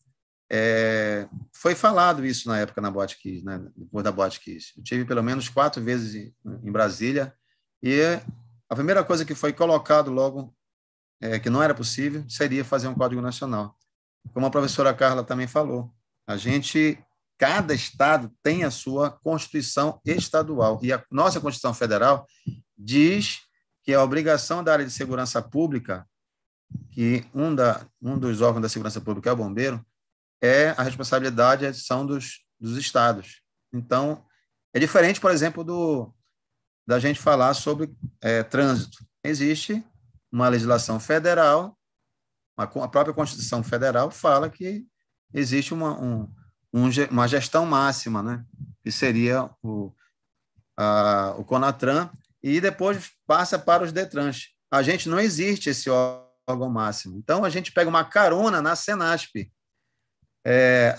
foi falado isso na época na Boate Kiss, né? Depois da Boate Kiss. Eu tive pelo menos 4 vezes em Brasília, e a primeira coisa que foi colocado logo, que não era possível, seria fazer um Código Nacional. Como a professora Carla também falou, cada estado tem a sua Constituição estadual, e a nossa Constituição Federal diz que a obrigação da área de segurança pública, que um dos órgãos da segurança pública é o bombeiro, a responsabilidade e a edição dos estados. Então, é diferente, por exemplo, da gente falar sobre trânsito. Existe uma legislação federal, a própria Constituição Federal fala que existe uma gestão máxima, né? Que seria o CONATRAN, e depois passa para os DETRANs. A gente não existe esse órgão máximo. Então, a gente pega uma carona na Senasp.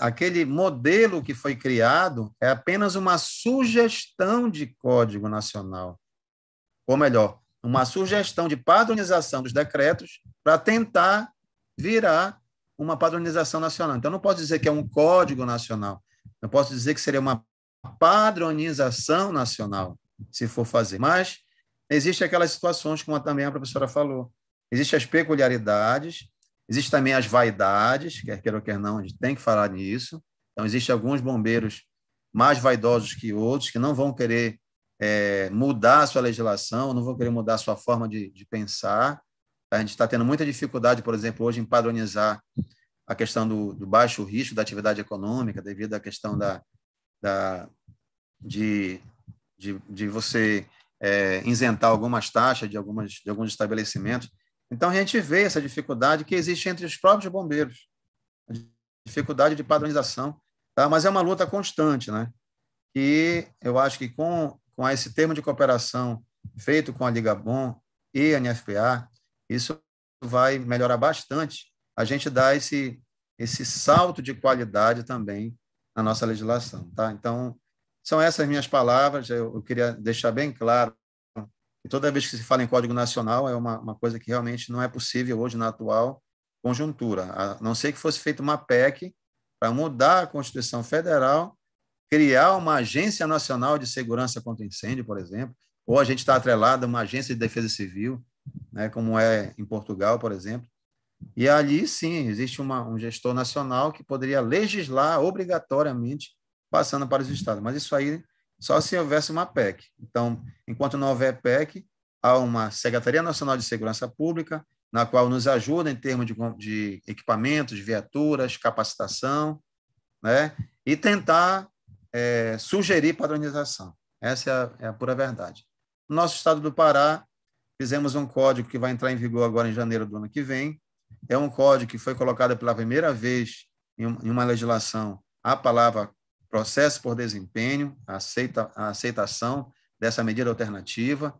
Aquele modelo que foi criado é apenas uma sugestão de Código Nacional, ou melhor, uma sugestão de padronização dos decretos para tentar virar uma padronização nacional. Então, não posso dizer que é um Código Nacional, eu posso dizer que seria uma padronização nacional, se for fazer. Mas existem aquelas situações, como também a professora falou, existem as peculiaridades, existem também as vaidades, quer queira ou quer não, a gente tem que falar nisso. Então, existem alguns bombeiros mais vaidosos que outros, que não vão querer mudar a sua legislação, não vão querer mudar a sua forma de pensar. A gente está tendo muita dificuldade, por exemplo, hoje em padronizar a questão do baixo risco da atividade econômica, devido à questão de você isentar algumas taxas de alguns estabelecimentos. Então, a gente vê essa dificuldade que existe entre os próprios bombeiros, a dificuldade de padronização, tá? Mas é uma luta constante, né? E eu acho que com esse termo de cooperação feito com a Liga Bom e a NFPA, isso vai melhorar bastante a gente dar esse salto de qualidade também na nossa legislação, tá? Então, são essas minhas palavras, eu queria deixar bem claro. E toda vez que se fala em Código Nacional, é uma coisa que realmente não é possível hoje na atual conjuntura, a não ser que fosse feita uma PEC para mudar a Constituição Federal, criar uma Agência Nacional de Segurança contra Incêndio, por exemplo, ou a gente está atrelado a uma Agência de Defesa Civil, né, como é em Portugal, por exemplo, e ali, sim, existe um gestor nacional que poderia legislar obrigatoriamente, passando para os estados, mas isso aí só se houvesse uma PEC. Então, enquanto não houver PEC, há uma Secretaria Nacional de Segurança Pública, na qual nos ajuda em termos de equipamentos, viaturas, capacitação, né? E tentar sugerir padronização. Essa é a pura verdade. No nosso estado do Pará, fizemos um código que vai entrar em vigor agora em janeiro do ano que vem. É um código que foi colocado pela primeira vez em uma legislação a palavra processo por desempenho, a aceitação dessa medida alternativa.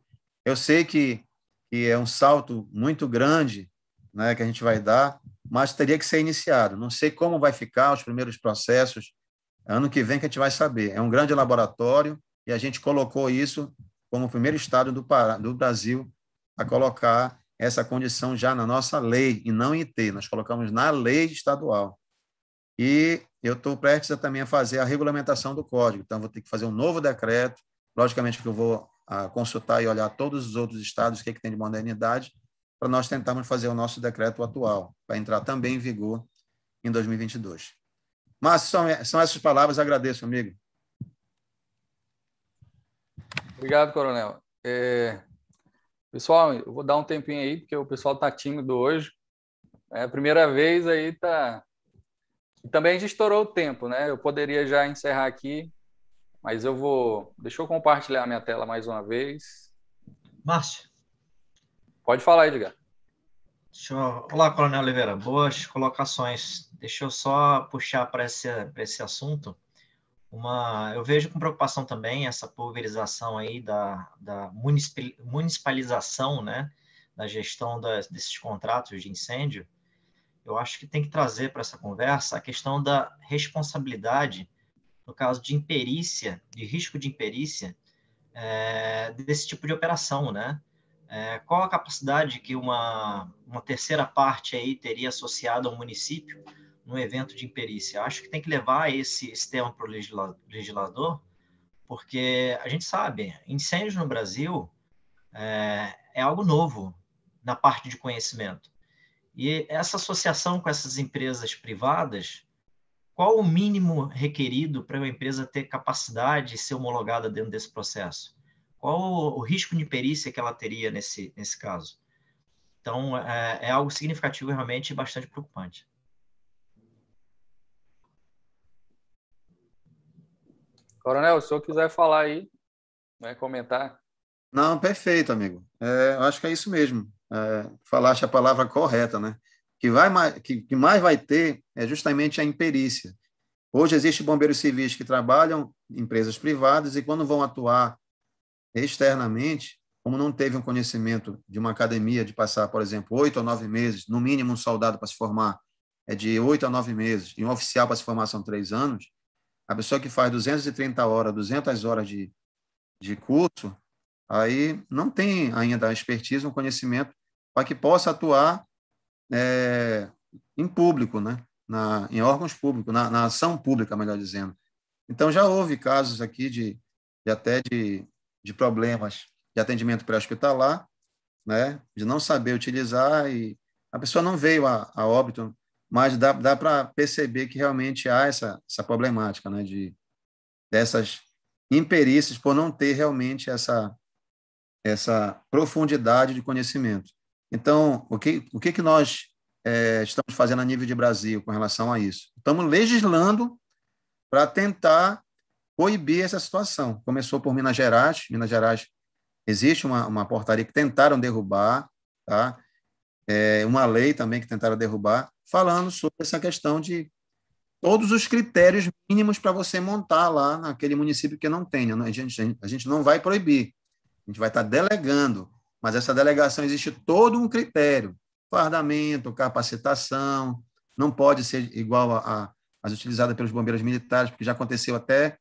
Eu sei que é um salto muito grande, né, que a gente vai dar, mas teria que ser iniciado. Não sei como vai ficar os primeiros processos. Ano que vem que a gente vai saber. É um grande laboratório e a gente colocou isso como o primeiro estado do Brasil a colocar essa condição já na nossa lei, e não em IT. Nós colocamos na lei estadual. E eu estou prestes também a fazer a regulamentação do código. Então, vou ter que fazer um novo decreto. Logicamente que eu vou consultar e olhar todos os outros estados, o que tem de modernidade, para nós tentarmos fazer o nosso decreto atual, para entrar também em vigor em 2022. Mas são essas palavras, agradeço, amigo. Obrigado, coronel. Pessoal, eu vou dar um tempinho aí, porque o pessoal está tímido hoje. É a primeira vez aí, tá. E também a gente estourou o tempo, né? Eu poderia já encerrar aqui, mas eu vou. Deixa eu compartilhar a minha tela mais uma vez. Márcio. Pode falar, Edgar. Olá, Coronel Oliveira. Boas colocações. Deixa eu só puxar para esse assunto. Eu vejo com preocupação também essa pulverização aí da municipalização, né, da gestão desses contratos de incêndio. Eu acho que tem que trazer para essa conversa a questão da responsabilidade, no caso de imperícia, de risco de imperícia, desse tipo de operação, né? Qual a capacidade que uma terceira parte aí teria associado ao município num evento de imperícia? Acho que tem que levar esse tema para o legislador, porque a gente sabe, incêndios no Brasil é algo novo na parte de conhecimento. E essa associação com essas empresas privadas, qual o mínimo requerido para uma empresa ter capacidade de ser homologada dentro desse processo? Qual o risco de perícia que ela teria nesse caso? Então, é algo significativo e realmente bastante preocupante. Coronel, se o senhor quiser falar aí, né, comentar. Não, perfeito, amigo. Eu acho que é isso mesmo. Falaste a palavra correta, né? Que mais vai ter é justamente a imperícia. Hoje existem bombeiros civis que trabalham em empresas privadas e quando vão atuar externamente, como não teve um conhecimento de uma academia de passar, por exemplo, 8 ou 9 meses, no mínimo um soldado para se formar é de 8 a 9 meses, e um oficial para se formar são 3 anos, a pessoa que faz 230 horas, 200 horas de curso, aí não tem ainda a expertise, um conhecimento para que possa atuar em público, né? Em órgãos públicos, na ação pública, melhor dizendo. Então, já houve casos aqui até de problemas de atendimento pré-hospitalar, né? De não saber utilizar e a pessoa não veio a óbito, mas dá para perceber que realmente há essa problemática, né? Dessas imperícias por não ter realmente essa profundidade de conhecimento. Então, o que nós estamos fazendo a nível de Brasil com relação a isso? Estamos legislando para tentar coibir essa situação. Começou por Minas Gerais. Minas Gerais existe uma portaria que tentaram derrubar, tá? Uma lei também que tentaram derrubar, falando sobre essa questão de todos os critérios mínimos para você montar lá naquele município que não tenha. A gente não vai proibir, a gente vai estar delegando, mas essa delegação existe todo um critério, fardamento, capacitação, não pode ser igual às utilizadas pelos bombeiros militares, porque já aconteceu até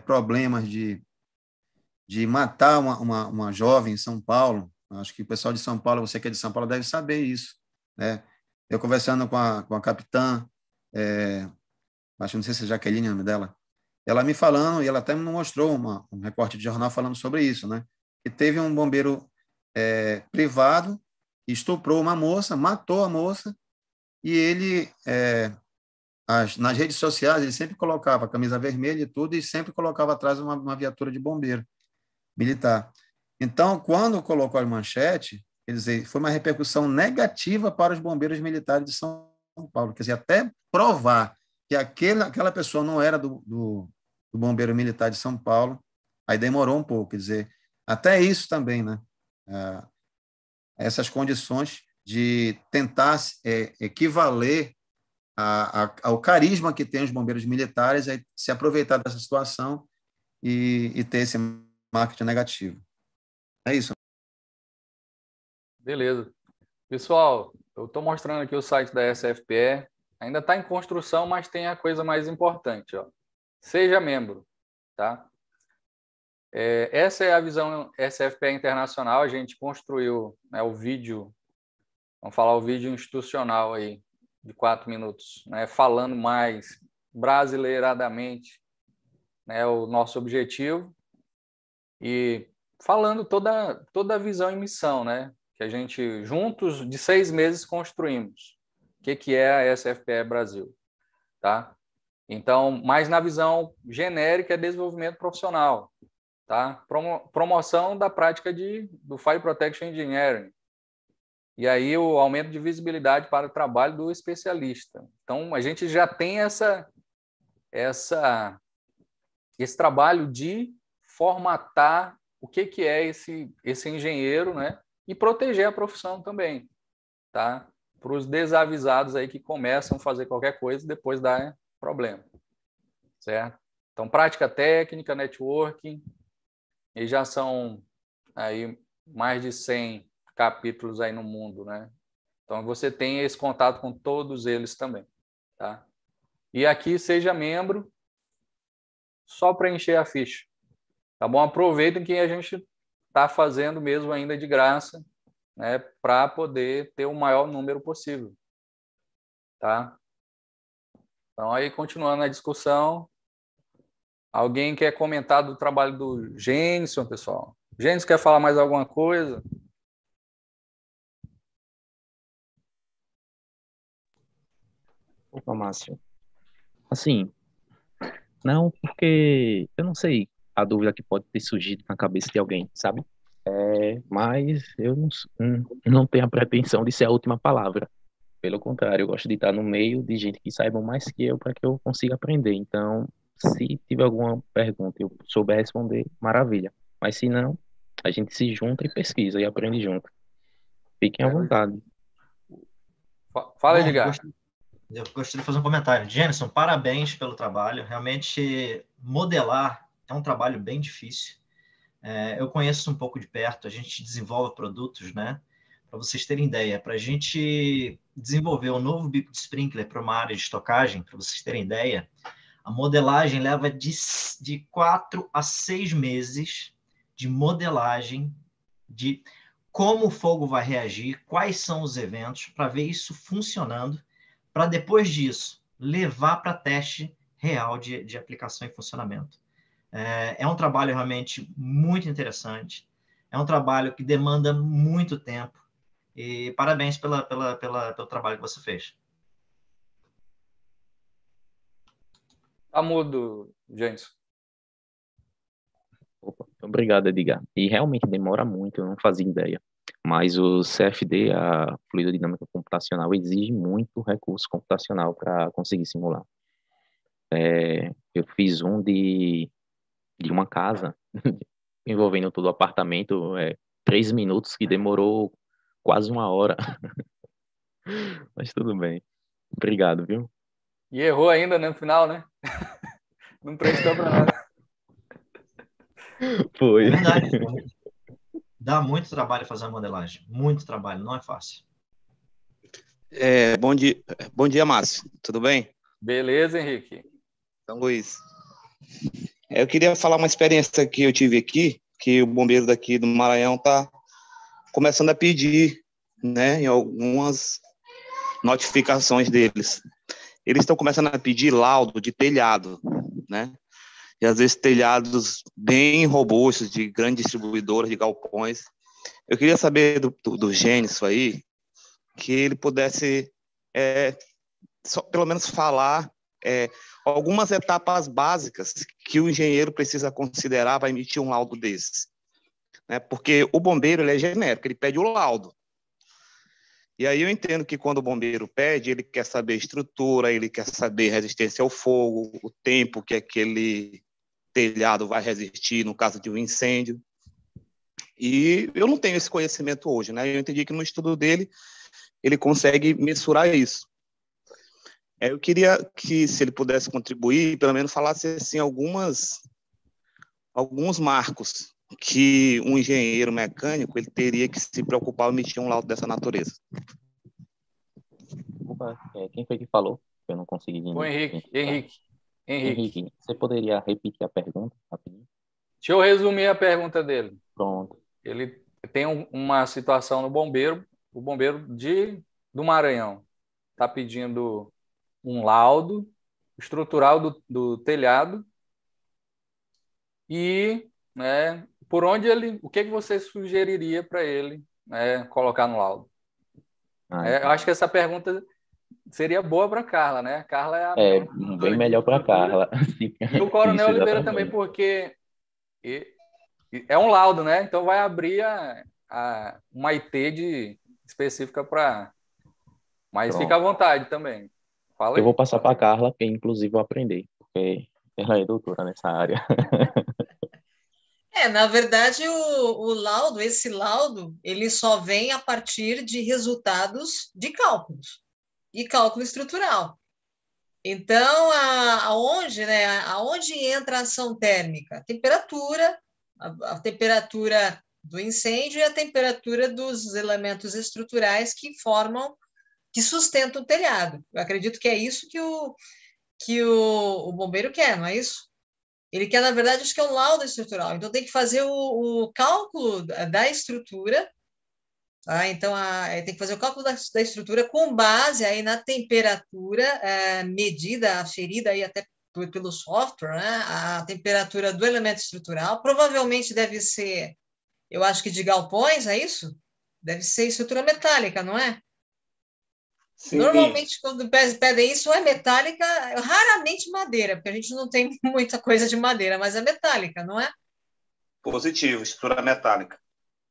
problemas de matar uma jovem em São Paulo. Acho que o pessoal de São Paulo, você que é de São Paulo, deve saber isso, né? Eu conversando com a capitã, acho, não sei se é Jaqueline o nome dela, ela me falando, e ela até me mostrou um recorte de jornal falando sobre isso, né? Que teve um bombeiro privado que estuprou uma moça, matou a moça, e ele, nas redes sociais, ele sempre colocava a camisa vermelha e tudo, e sempre colocava atrás uma viatura de bombeiro militar. Então, quando colocou a manchete, quer dizer, foi uma repercussão negativa para os bombeiros militares de São Paulo, quer dizer, até provar que aquela pessoa não era do bombeiro militar de São Paulo, aí demorou um pouco, quer dizer, até isso também, né? Essas condições de tentar equivaler ao carisma que tem os bombeiros militares, é se aproveitar dessa situação e ter esse marketing negativo. É isso. Beleza. Pessoal, eu estou mostrando aqui o site da SFPE. Ainda está em construção, mas tem a coisa mais importante, ó. Seja membro, tá? Essa é a visão SFPE Internacional. A gente construiu, né, o vídeo, vamos falar o vídeo institucional aí, de 4 minutos, né, falando mais brasileiradamente, né, o nosso objetivo e falando toda a visão e missão, né, que a gente juntos de 6 meses construímos. O que é a SFPE Brasil, tá? Então, mais na visão genérica é desenvolvimento profissional, tá? Promoção da prática do Fire Protection Engineering. E aí o aumento de visibilidade para o trabalho do especialista. Então, a gente já tem esse trabalho de formatar o que é esse engenheiro, né? E proteger a profissão também, tá? Para os desavisados aí que começam a fazer qualquer coisa e depois dá problema, certo? Então, prática técnica, networking, e já são aí mais de 100 capítulos aí no mundo, né? Então, você tem esse contato com todos eles também, tá? E aqui, seja membro, só preencher a ficha, tá bom? Aproveitem que a gente está fazendo mesmo ainda de graça, né? Para poder ter o maior número possível, tá? Então, aí, continuando a discussão, alguém quer comentar do trabalho do Gênison, pessoal? Gênison, quer falar mais alguma coisa? Opa, Márcio. Assim, não, porque eu não sei a dúvida que pode ter surgido na cabeça de alguém, sabe? Mas eu não tenho a pretensão de ser a última palavra. Pelo contrário, eu gosto de estar no meio de gente que saiba mais que eu para que eu consiga aprender. Então, se tiver alguma pergunta e eu souber responder, maravilha. Mas se não, a gente se junta e pesquisa e aprende junto. Fiquem à vontade. Fala, Edgar. Eu gostaria de fazer um comentário. Jenison, parabéns pelo trabalho. Realmente, modelar é um trabalho bem difícil. Eu conheço um pouco de perto, a gente desenvolve produtos, né? Para vocês terem ideia, para a gente desenvolver um novo bico de sprinkler para uma área de estocagem, para vocês terem ideia, a modelagem leva de 4 a 6 meses de modelagem de como o fogo vai reagir, quais são os eventos, para ver isso funcionando, para depois disso levar para teste real de aplicação e funcionamento. É um trabalho realmente muito interessante, é um trabalho que demanda muito tempo, e parabéns pelo trabalho que você fez. Tá mudo, Gênison. Opa, obrigado, Edgar. E realmente demora muito, eu não fazia ideia. Mas o CFD, a fluidodinâmica computacional, exige muito recurso computacional para conseguir simular. Eu fiz um de uma casa, envolvendo todo o apartamento, 3 minutos, que demorou quase 1 hora. Mas tudo bem. Obrigado, viu? E errou ainda, né, no final, né? Não prestou para nada. Foi. É verdade. Dá muito trabalho fazer a modelagem. Muito trabalho, não é fácil. Bom dia, Márcio. Tudo bem? Beleza, Henrique. Então, Luiz. Eu queria falar uma experiência que eu tive aqui, que o bombeiro daqui do Maranhão está começando a pedir, né, em algumas notificações deles. Eles estão começando a pedir laudo de telhado, né? E às vezes telhados bem robustos, de grandes distribuidoras, de galpões. Eu queria saber do Gênison aí, que ele pudesse pelo menos falar algumas etapas básicas que o engenheiro precisa considerar para emitir um laudo desses. Né? Porque o bombeiro ele é genérico, ele pede o laudo. E aí eu entendo que quando o bombeiro pede, ele quer saber estrutura, ele quer saber resistência ao fogo, o tempo que aquele telhado vai resistir no caso de um incêndio. E eu não tenho esse conhecimento hoje, né? Eu entendi que no estudo dele, ele consegue mensurar isso. Eu queria que, se ele pudesse contribuir, pelo menos falasse assim, alguns marcos que um engenheiro mecânico ele teria que se preocupar em emitir um laudo dessa natureza? Desculpa, quem foi que falou? Eu não consegui O Henrique. Henrique, você poderia repetir a pergunta rapidinho? Deixa eu resumir a pergunta dele. Pronto. Ele tem uma situação no bombeiro, o bombeiro do Maranhão está pedindo um laudo estrutural do telhado e, né, por onde o que você sugeriria para ele, né, colocar no laudo? Eu acho que essa pergunta seria boa para a Carla, né? A Carla é a bem melhor para a Carla. E o Coronel Isso, Oliveira também, porque é um laudo, né? Então vai abrir uma IT específica para... Mas Pronto. fica à vontade também. Fala aí. Eu vou passar para a Carla, que inclusive vou aprender, porque ela é doutora nessa área. Na verdade, esse laudo, ele só vem a partir de resultados de cálculos e cálculo estrutural. Então, aonde entra a ação térmica? A temperatura do incêndio e a temperatura dos elementos estruturais que sustentam o telhado. Eu acredito que é isso que o bombeiro quer, não é isso? Ele quer, na verdade, acho que é um laudo estrutural. Então, tem que fazer o cálculo da estrutura, tá? Então, tem que fazer o cálculo da estrutura com base aí na temperatura medida, aferida aí até pelo software, né? A temperatura do elemento estrutural. Provavelmente deve ser, eu acho que de galpões, é isso? Deve ser estrutura metálica, não é? Sim. Normalmente, quando pedem isso, é metálica, raramente madeira, porque a gente não tem muita coisa de madeira, mas é metálica, não é? Positivo, estrutura metálica.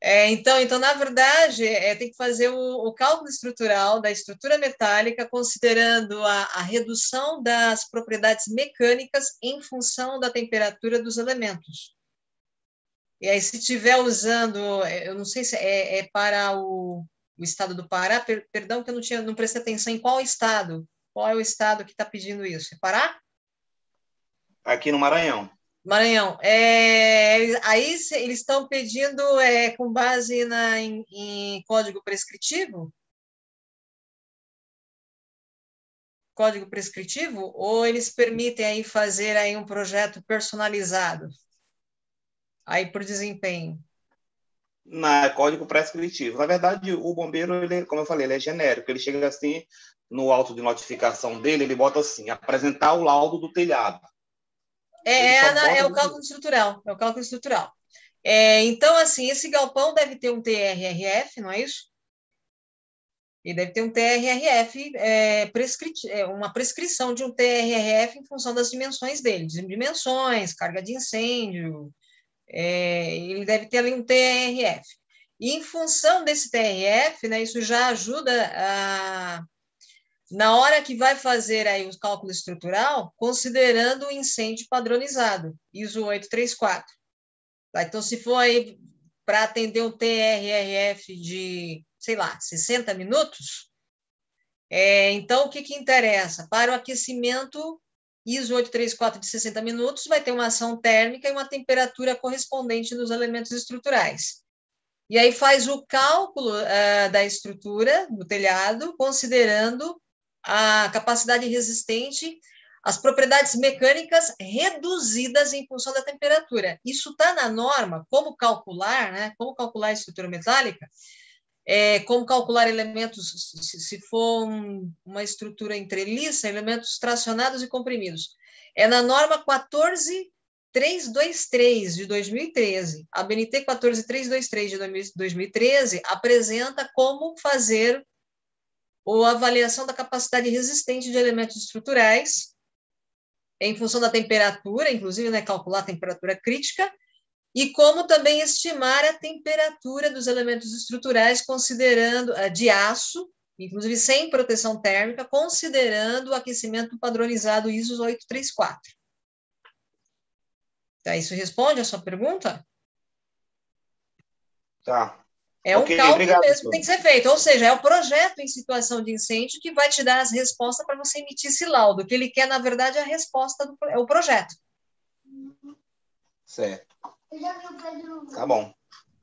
Então, na verdade, tem que fazer o cálculo estrutural da estrutura metálica, considerando a redução das propriedades mecânicas em função da temperatura dos elementos. E aí, se estiver usando, eu não sei se é para o estado do Pará, perdão que eu não prestei atenção em qual estado. Qual é o estado que está pedindo isso? É Pará? Aqui no Maranhão. Maranhão. Aí eles estão pedindo com base em código prescritivo? Código prescritivo? Ou eles permitem aí fazer aí um projeto personalizado? Aí por desempenho? Não, é código prescritivo. Na verdade, o bombeiro, como eu falei, ele é genérico. Ele chega assim, no auto de notificação dele, ele bota assim, apresentar o laudo do telhado. É o cálculo estrutural. É o cálculo estrutural. Então, assim, esse galpão deve ter um TRRF, não é isso? E deve ter um TRRF, uma prescrição de um TRRF em função das dimensões dele. Dimensões, carga de incêndio... ele deve ter ali um TRF. E em função desse TRF, né, isso já ajuda na hora que vai fazer aí o cálculo estrutural, considerando o incêndio padronizado, ISO 834. Tá? Então, se for aí para atender um TRRF de, sei lá, 60 minutos, então o que interessa? Para o aquecimento ISO 834 de 60 minutos, vai ter uma ação térmica e uma temperatura correspondente nos elementos estruturais. E aí faz o cálculo da estrutura do telhado, considerando a capacidade resistente, as propriedades mecânicas reduzidas em função da temperatura. Isso está na norma, como calcular, né? Como calcular a estrutura metálica, como calcular elementos, se for uma estrutura entreliça, elementos tracionados e comprimidos. É na norma 14323 de 2013. A BNT 14323 de 2013 apresenta como fazer a avaliação da capacidade resistente de elementos estruturais em função da temperatura, inclusive, né, calcular a temperatura crítica, e como também estimar a temperatura dos elementos estruturais, considerando de aço, inclusive sem proteção térmica, considerando o aquecimento padronizado ISO 834. Tá, isso responde a sua pergunta? Tá. É um cálculo mesmo que tem que ser feito, ou seja, é o projeto em situação de incêndio que vai te dar as respostas para você emitir esse laudo. O que ele quer, na verdade, é a resposta, é o projeto. Certo. Tá bom.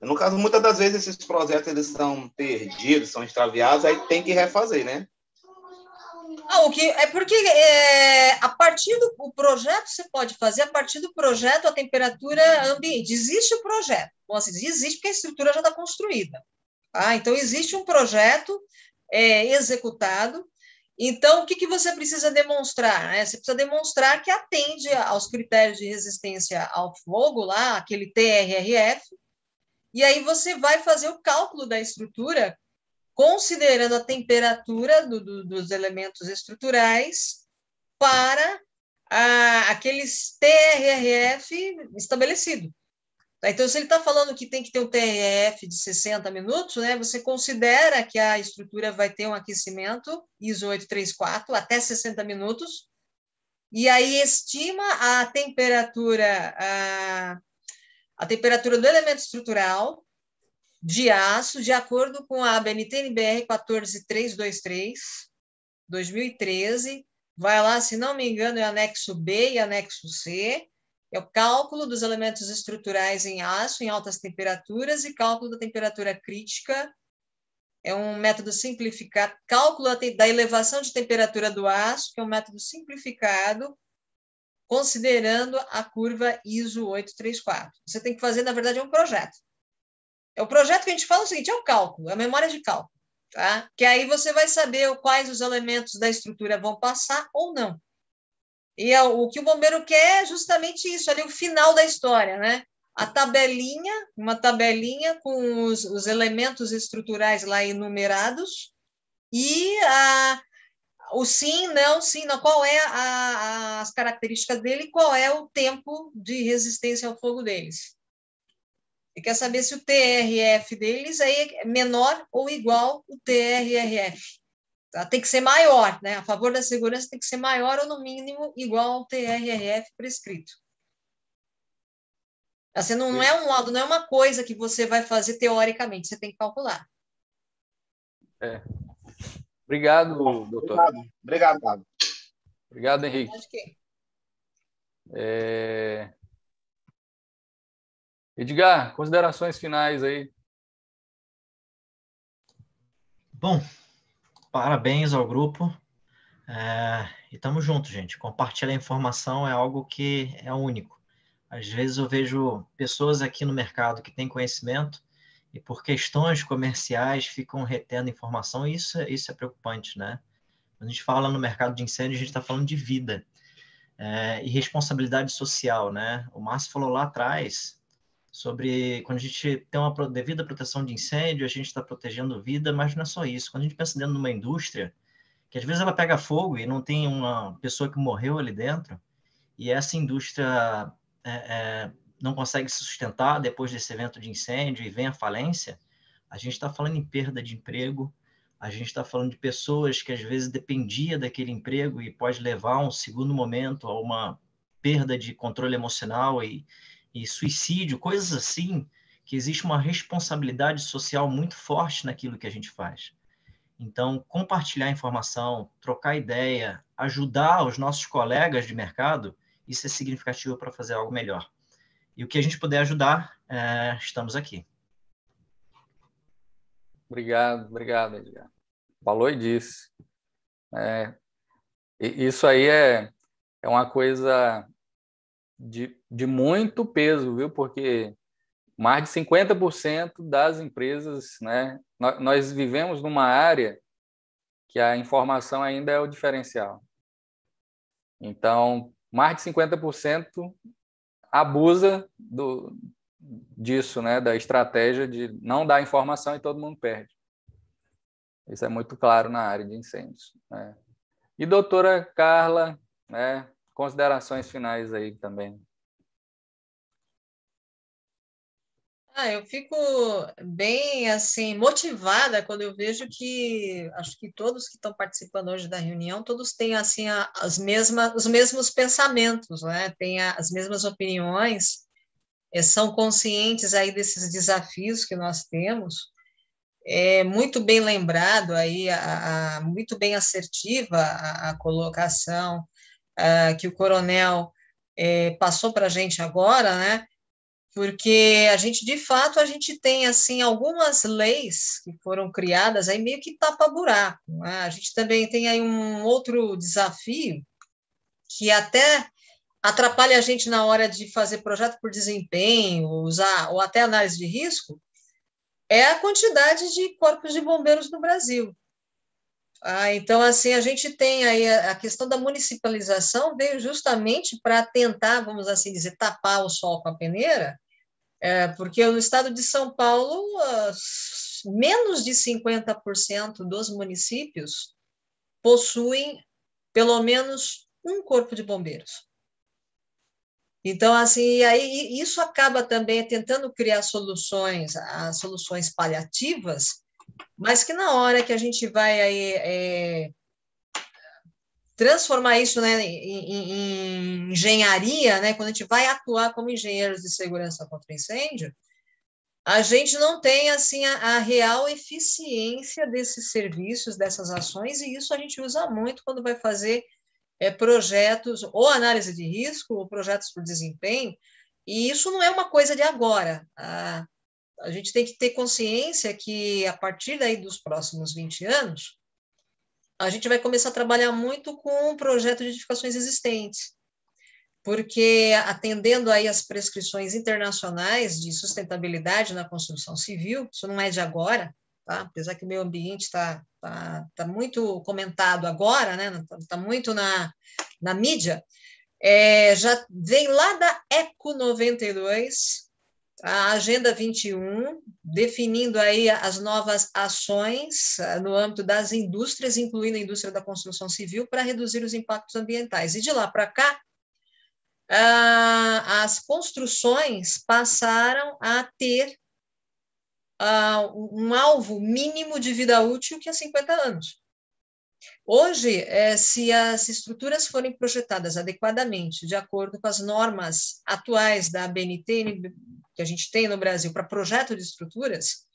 No caso, muitas das vezes esses projetos eles são perdidos, são extraviados, aí tem que refazer, né? O que é porque a partir do projeto você pode fazer a partir do projeto a temperatura ambiente. Existe o projeto, bom, assim, existe porque a estrutura já está construída. Tá? Então existe um projeto executado. Então o que você precisa demonstrar? Né? Você precisa demonstrar que atende aos critérios de resistência ao fogo lá, aquele TRRF. E aí você vai fazer o cálculo da estrutura considerando a temperatura dos elementos estruturais para aqueles TRRF estabelecido. Então, se ele está falando que tem que ter um TRF de 60 minutos, né, você considera que a estrutura vai ter um aquecimento ISO 834 até 60 minutos, e aí estima a temperatura do elemento estrutural de aço, de acordo com a BNT-NBR 14323, 2013, vai lá, se não me engano, é anexo B e anexo C, é o cálculo dos elementos estruturais em aço em altas temperaturas e cálculo da temperatura crítica, é um método simplificado, cálculo da elevação de temperatura do aço, que é um método simplificado, considerando a curva ISO 834. Você tem que fazer, na verdade, um projeto. É o projeto que a gente fala o seguinte, é o cálculo, é a memória de cálculo, tá? Que aí você vai saber quais os elementos da estrutura vão passar ou não. E o que o bombeiro quer é justamente isso, ali o final da história, né? A tabelinha, uma tabelinha com os elementos estruturais lá enumerados e o sim, não, qual é as características dele e qual é o tempo de resistência ao fogo deles. E quer saber se o TRF deles é menor ou igual ao TRRF. Tá? Tem que ser maior, né? A favor da segurança tem que ser maior ou, no mínimo, igual ao TRRF prescrito. Assim, não é um lado, não é uma coisa que você vai fazer teoricamente, você tem que calcular. Obrigado, doutor. Obrigado, Gabo. Obrigado, Henrique. Edgar, considerações finais aí. Bom, parabéns ao grupo. E estamos juntos, gente. Compartilhar a informação é algo que é único. Às vezes eu vejo pessoas aqui no mercado que têm conhecimento e por questões comerciais ficam retendo informação, e isso é preocupante, né? Quando a gente fala no mercado de incêndio, a gente está falando de vida e responsabilidade social, né? O Márcio falou lá atrás sobre quando a gente tem uma devida proteção de incêndio, a gente está protegendo vida, mas não é só isso. Quando a gente pensa dentro de uma indústria, que às vezes ela pega fogo e não tem uma pessoa que morreu ali dentro, e essa indústria não consegue se sustentar depois desse evento de incêndio e vem a falência, a gente está falando em perda de emprego, a gente está falando de pessoas que às vezes dependia daquele emprego e pode levar a um segundo momento a uma perda de controle emocional e suicídio, coisas assim, que existe uma responsabilidade social muito forte naquilo que a gente faz. Então, compartilhar informação, trocar ideia, ajudar os nossos colegas de mercado, isso é significativo para fazer algo melhor. E o que a gente puder ajudar, estamos aqui. Obrigado, Edgar. Falou e disse. Isso aí é uma coisa de muito peso, viu? Porque mais de 50% das empresas, né? Nós vivemos numa área que a informação ainda é o diferencial. Então, mais de 50% abusa disso, né? Da estratégia de não dar informação e todo mundo perde. Isso é muito claro na área de incêndios, né? E doutora Carla, né? Considerações finais aí também. Eu fico bem assim motivada quando eu vejo que acho que todos que estão participando hoje da reunião, todos têm assim os mesmos pensamentos, né? Têm as mesmas opiniões, são conscientes aí desses desafios que nós temos. É muito bem lembrado aí, muito bem assertiva a colocação que o coronel passou para a gente agora, né? porque a gente, de fato, a gente tem, assim, algumas leis que foram criadas aí meio que tapa-buraco, né? A gente também tem aí um outro desafio que até atrapalha a gente na hora de fazer projeto por desempenho, usar, ou até análise de risco, é a quantidade de corpos de bombeiros no Brasil. Então, assim, a gente tem aí a questão da municipalização, veio justamente para tentar, vamos assim dizer, tapar o sol com a peneira, porque no estado de São Paulo, menos de 50% dos municípios possuem pelo menos um corpo de bombeiros. Então, assim, aí isso acaba também tentando criar soluções paliativas, mas que na hora que a gente vai aí, transformar isso, né, em engenharia, né, quando a gente vai atuar como engenheiros de segurança contra incêndio, a gente não tem assim a real eficiência desses serviços, dessas ações, e isso a gente usa muito quando vai fazer projetos ou análise de risco ou projetos por desempenho, e isso não é uma coisa de agora. A gente tem que ter consciência que, a partir daí dos próximos 20 anos, a gente vai começar a trabalhar muito com um projeto de edificações existentes, porque, atendendo aí as prescrições internacionais de sustentabilidade na construção civil, isso não é de agora, tá? Apesar que o meio ambiente está muito comentado agora, né? Está muito na mídia, já vem lá da ECO 92, a Agenda 21, definindo aí as novas ações no âmbito das indústrias, incluindo a indústria da construção civil, para reduzir os impactos ambientais. E de lá para cá, as construções passaram a ter um alvo mínimo de vida útil que é 50 anos. Hoje, se as estruturas forem projetadas adequadamente, de acordo com as normas atuais da ABNT, que a gente tem no Brasil para projeto de estruturas,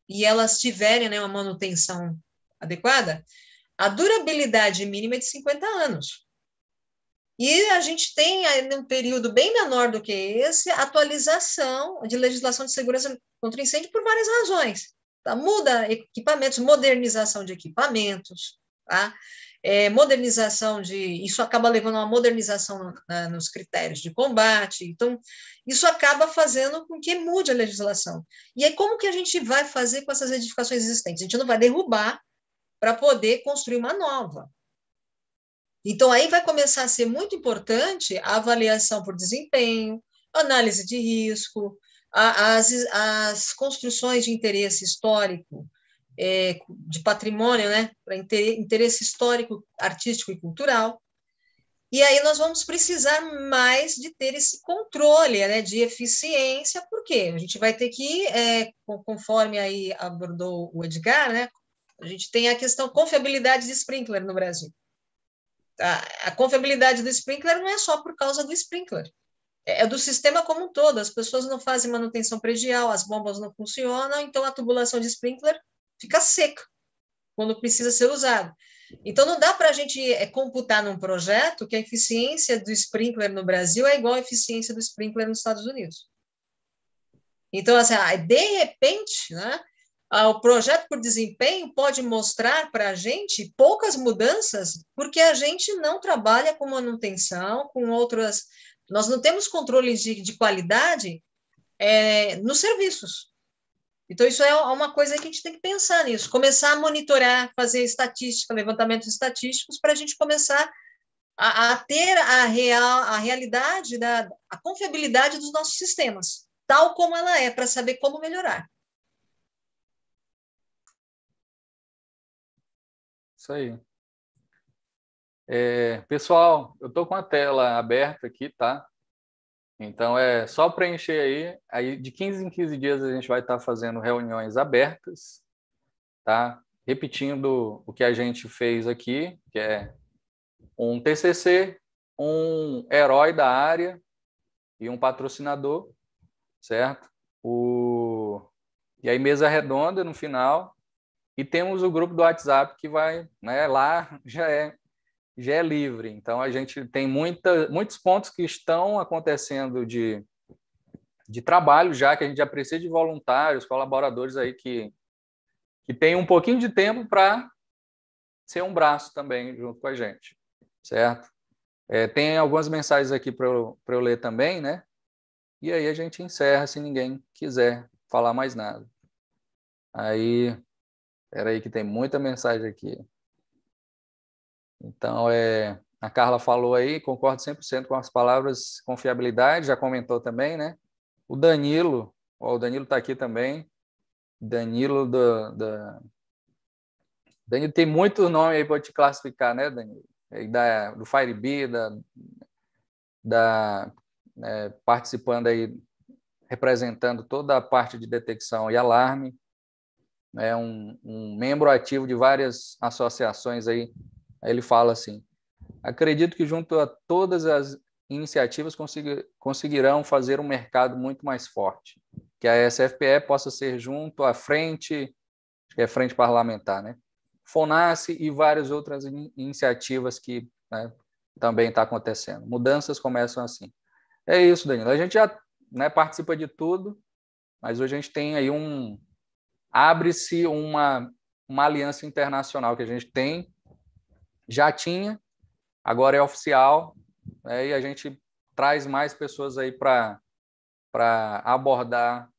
e elas tiverem, né, uma manutenção adequada, a durabilidade mínima é de 50 anos. E a gente tem, num período bem menor do que esse, atualização de legislação de segurança contra incêndio por várias razões. Tá? Muda equipamentos, modernização de equipamentos, tá? Modernização isso acaba levando a uma modernização nos critérios de combate. Então, isso acaba fazendo com que mude a legislação. E aí, como que a gente vai fazer com essas edificações existentes? A gente não vai derrubar para poder construir uma nova. Então, aí vai começar a ser muito importante a avaliação por desempenho, análise de risco, as construções de interesse histórico, de patrimônio, né, para interesse histórico, artístico e cultural. E aí nós vamos precisar mais de ter esse controle, né, de eficiência, porque a gente vai ter que, conforme aí abordou o Edgar, né, a gente tem a questão confiabilidade de sprinkler no Brasil. A confiabilidade do sprinkler não é só por causa do sprinkler, é do sistema como um todo. As pessoas não fazem manutenção predial, as bombas não funcionam, então a tubulação de sprinkler fica seca quando precisa ser usado. Então, não dá para a gente computar num projeto que a eficiência do sprinkler no Brasil é igual à eficiência do sprinkler nos Estados Unidos. Então, assim, de repente, né, o projeto por desempenho pode mostrar para a gente poucas mudanças, porque a gente não trabalha com manutenção, com outras... Nós não temos controle de qualidade nos serviços. Então, isso é uma coisa que a gente tem que pensar nisso, começar a monitorar, fazer estatística, levantamentos estatísticos, para a gente começar a ter a realidade, a confiabilidade dos nossos sistemas, tal como ela é, para saber como melhorar. Isso aí. Pessoal, eu estou com a tela aberta aqui, tá? Então, é só preencher aí de 15 em 15 dias a gente vai estar fazendo reuniões abertas, tá? Repetindo o que a gente fez aqui, que é um TCC, um herói da área e um patrocinador, certo? E aí mesa redonda no final, e temos o grupo do WhatsApp que vai, né, lá já é livre. Então, a gente tem muitos pontos que estão acontecendo de de trabalho, já que a gente já precisa de voluntários, colaboradores aí que tem um pouquinho de tempo para ser um braço também junto com a gente, certo? Tem algumas mensagens aqui para eu ler também, né? E aí a gente encerra se ninguém quiser falar mais nada. Aí, espera aí que tem muita mensagem aqui. Então, a Carla falou aí, concordo 100% com as palavras confiabilidade, já comentou também, né? O Danilo está aqui também. Danilo Danilo tem muito nome aí para te classificar, né, Danilo? Do FireBee, participando aí, representando toda a parte de detecção e alarme, é um membro ativo de várias associações aí. Aí ele fala assim: acredito que junto a todas as iniciativas conseguirão fazer um mercado muito mais forte, que a SFPE possa ser junto à frente, acho que é frente parlamentar, né? FONASSE e várias outras iniciativas que, né, também está acontecendo. Mudanças começam assim. É isso, Danilo. A gente já, né, participa de tudo, mas hoje a gente tem aí abre-se uma aliança internacional que a gente já tinha, agora é oficial, né, e a gente traz mais pessoas aí para abordar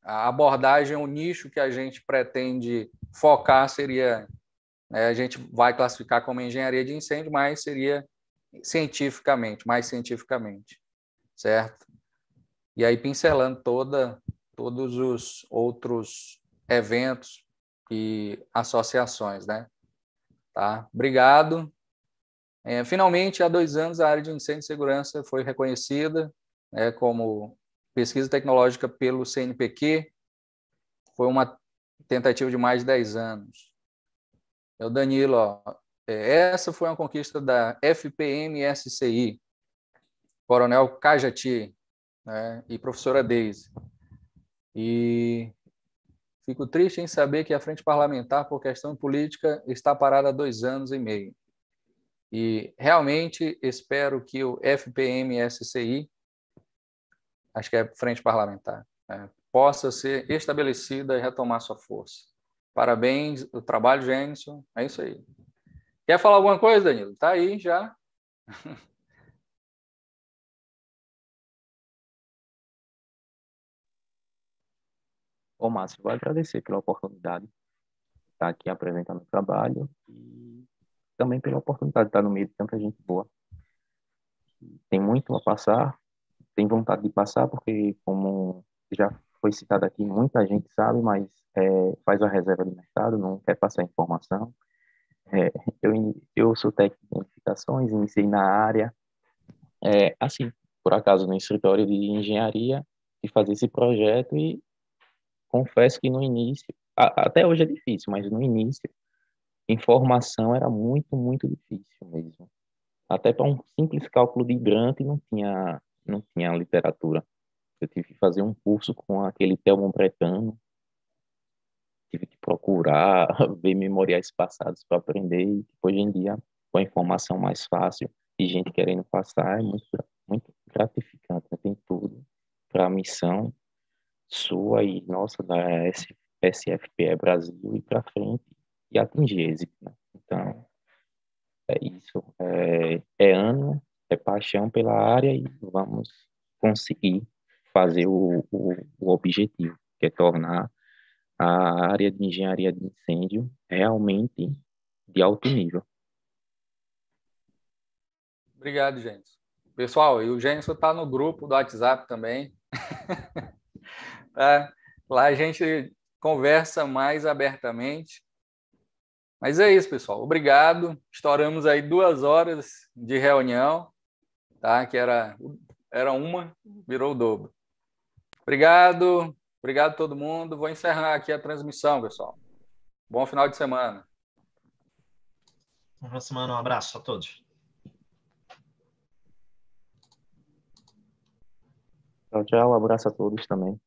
a abordagem, o nicho que a gente pretende focar seria, né, a gente vai classificar como engenharia de incêndio, mas seria mais cientificamente, certo? E aí pincelando todos os outros eventos e associações, né? Tá? Obrigado. Finalmente, há 2 anos, a área de incêndio e segurança foi reconhecida, né, como pesquisa tecnológica pelo CNPq. Foi uma tentativa de mais de 10 anos. O Danilo, essa foi uma conquista da FPM-SCI, Coronel Cajati, né, e professora Deise. E fico triste em saber que a frente parlamentar, por questão política, está parada há 2 anos e meio. E realmente espero que o FPM-SCI, acho que é frente parlamentar, né, possa ser estabelecida e retomar sua força. Parabéns, o trabalho, Gênison. É isso aí. Quer falar alguma coisa, Danilo? Tá aí já. Ô, Márcio, vou agradecer pela oportunidade de estar aqui apresentando o trabalho e também pela oportunidade de estar no meio de tanta gente boa. Tem muito a passar, tem vontade de passar, porque, como já foi citado aqui, muita gente sabe, mas faz a reserva de mercado, não quer passar informação. Eu sou técnico de edificações, iniciei na área, assim, por acaso, no escritório de engenharia, e fazer esse projeto, e confesso que no início, até hoje é difícil, mas no início, informação era muito, muito difícil mesmo. Até para um simples cálculo de Grant não tinha literatura. Eu tive que fazer um curso com aquele Telmo Bretano, tive que procurar, ver memoriais passados para aprender, e hoje em dia, com a informação mais fácil e gente querendo passar, é muito, muito gratificante, né? Tem tudo para a missão sua e nossa da SFPE Brasil ir para frente e atingir êxito, né? Então, é isso. É ano, é paixão pela área e vamos conseguir fazer o objetivo, que é tornar a área de engenharia de incêndio realmente de alto nível. Obrigado, Gênison. Pessoal, e o Gênison está no grupo do WhatsApp também. Lá a gente conversa mais abertamente. Mas é isso, pessoal. Obrigado. Estouramos aí 2 horas de reunião, tá? Que era uma, virou o dobro. Obrigado. Obrigado a todo mundo. Vou encerrar aqui a transmissão, pessoal. Bom final de semana. Boa semana, um abraço a todos. Tchau, tchau. Um abraço a todos também.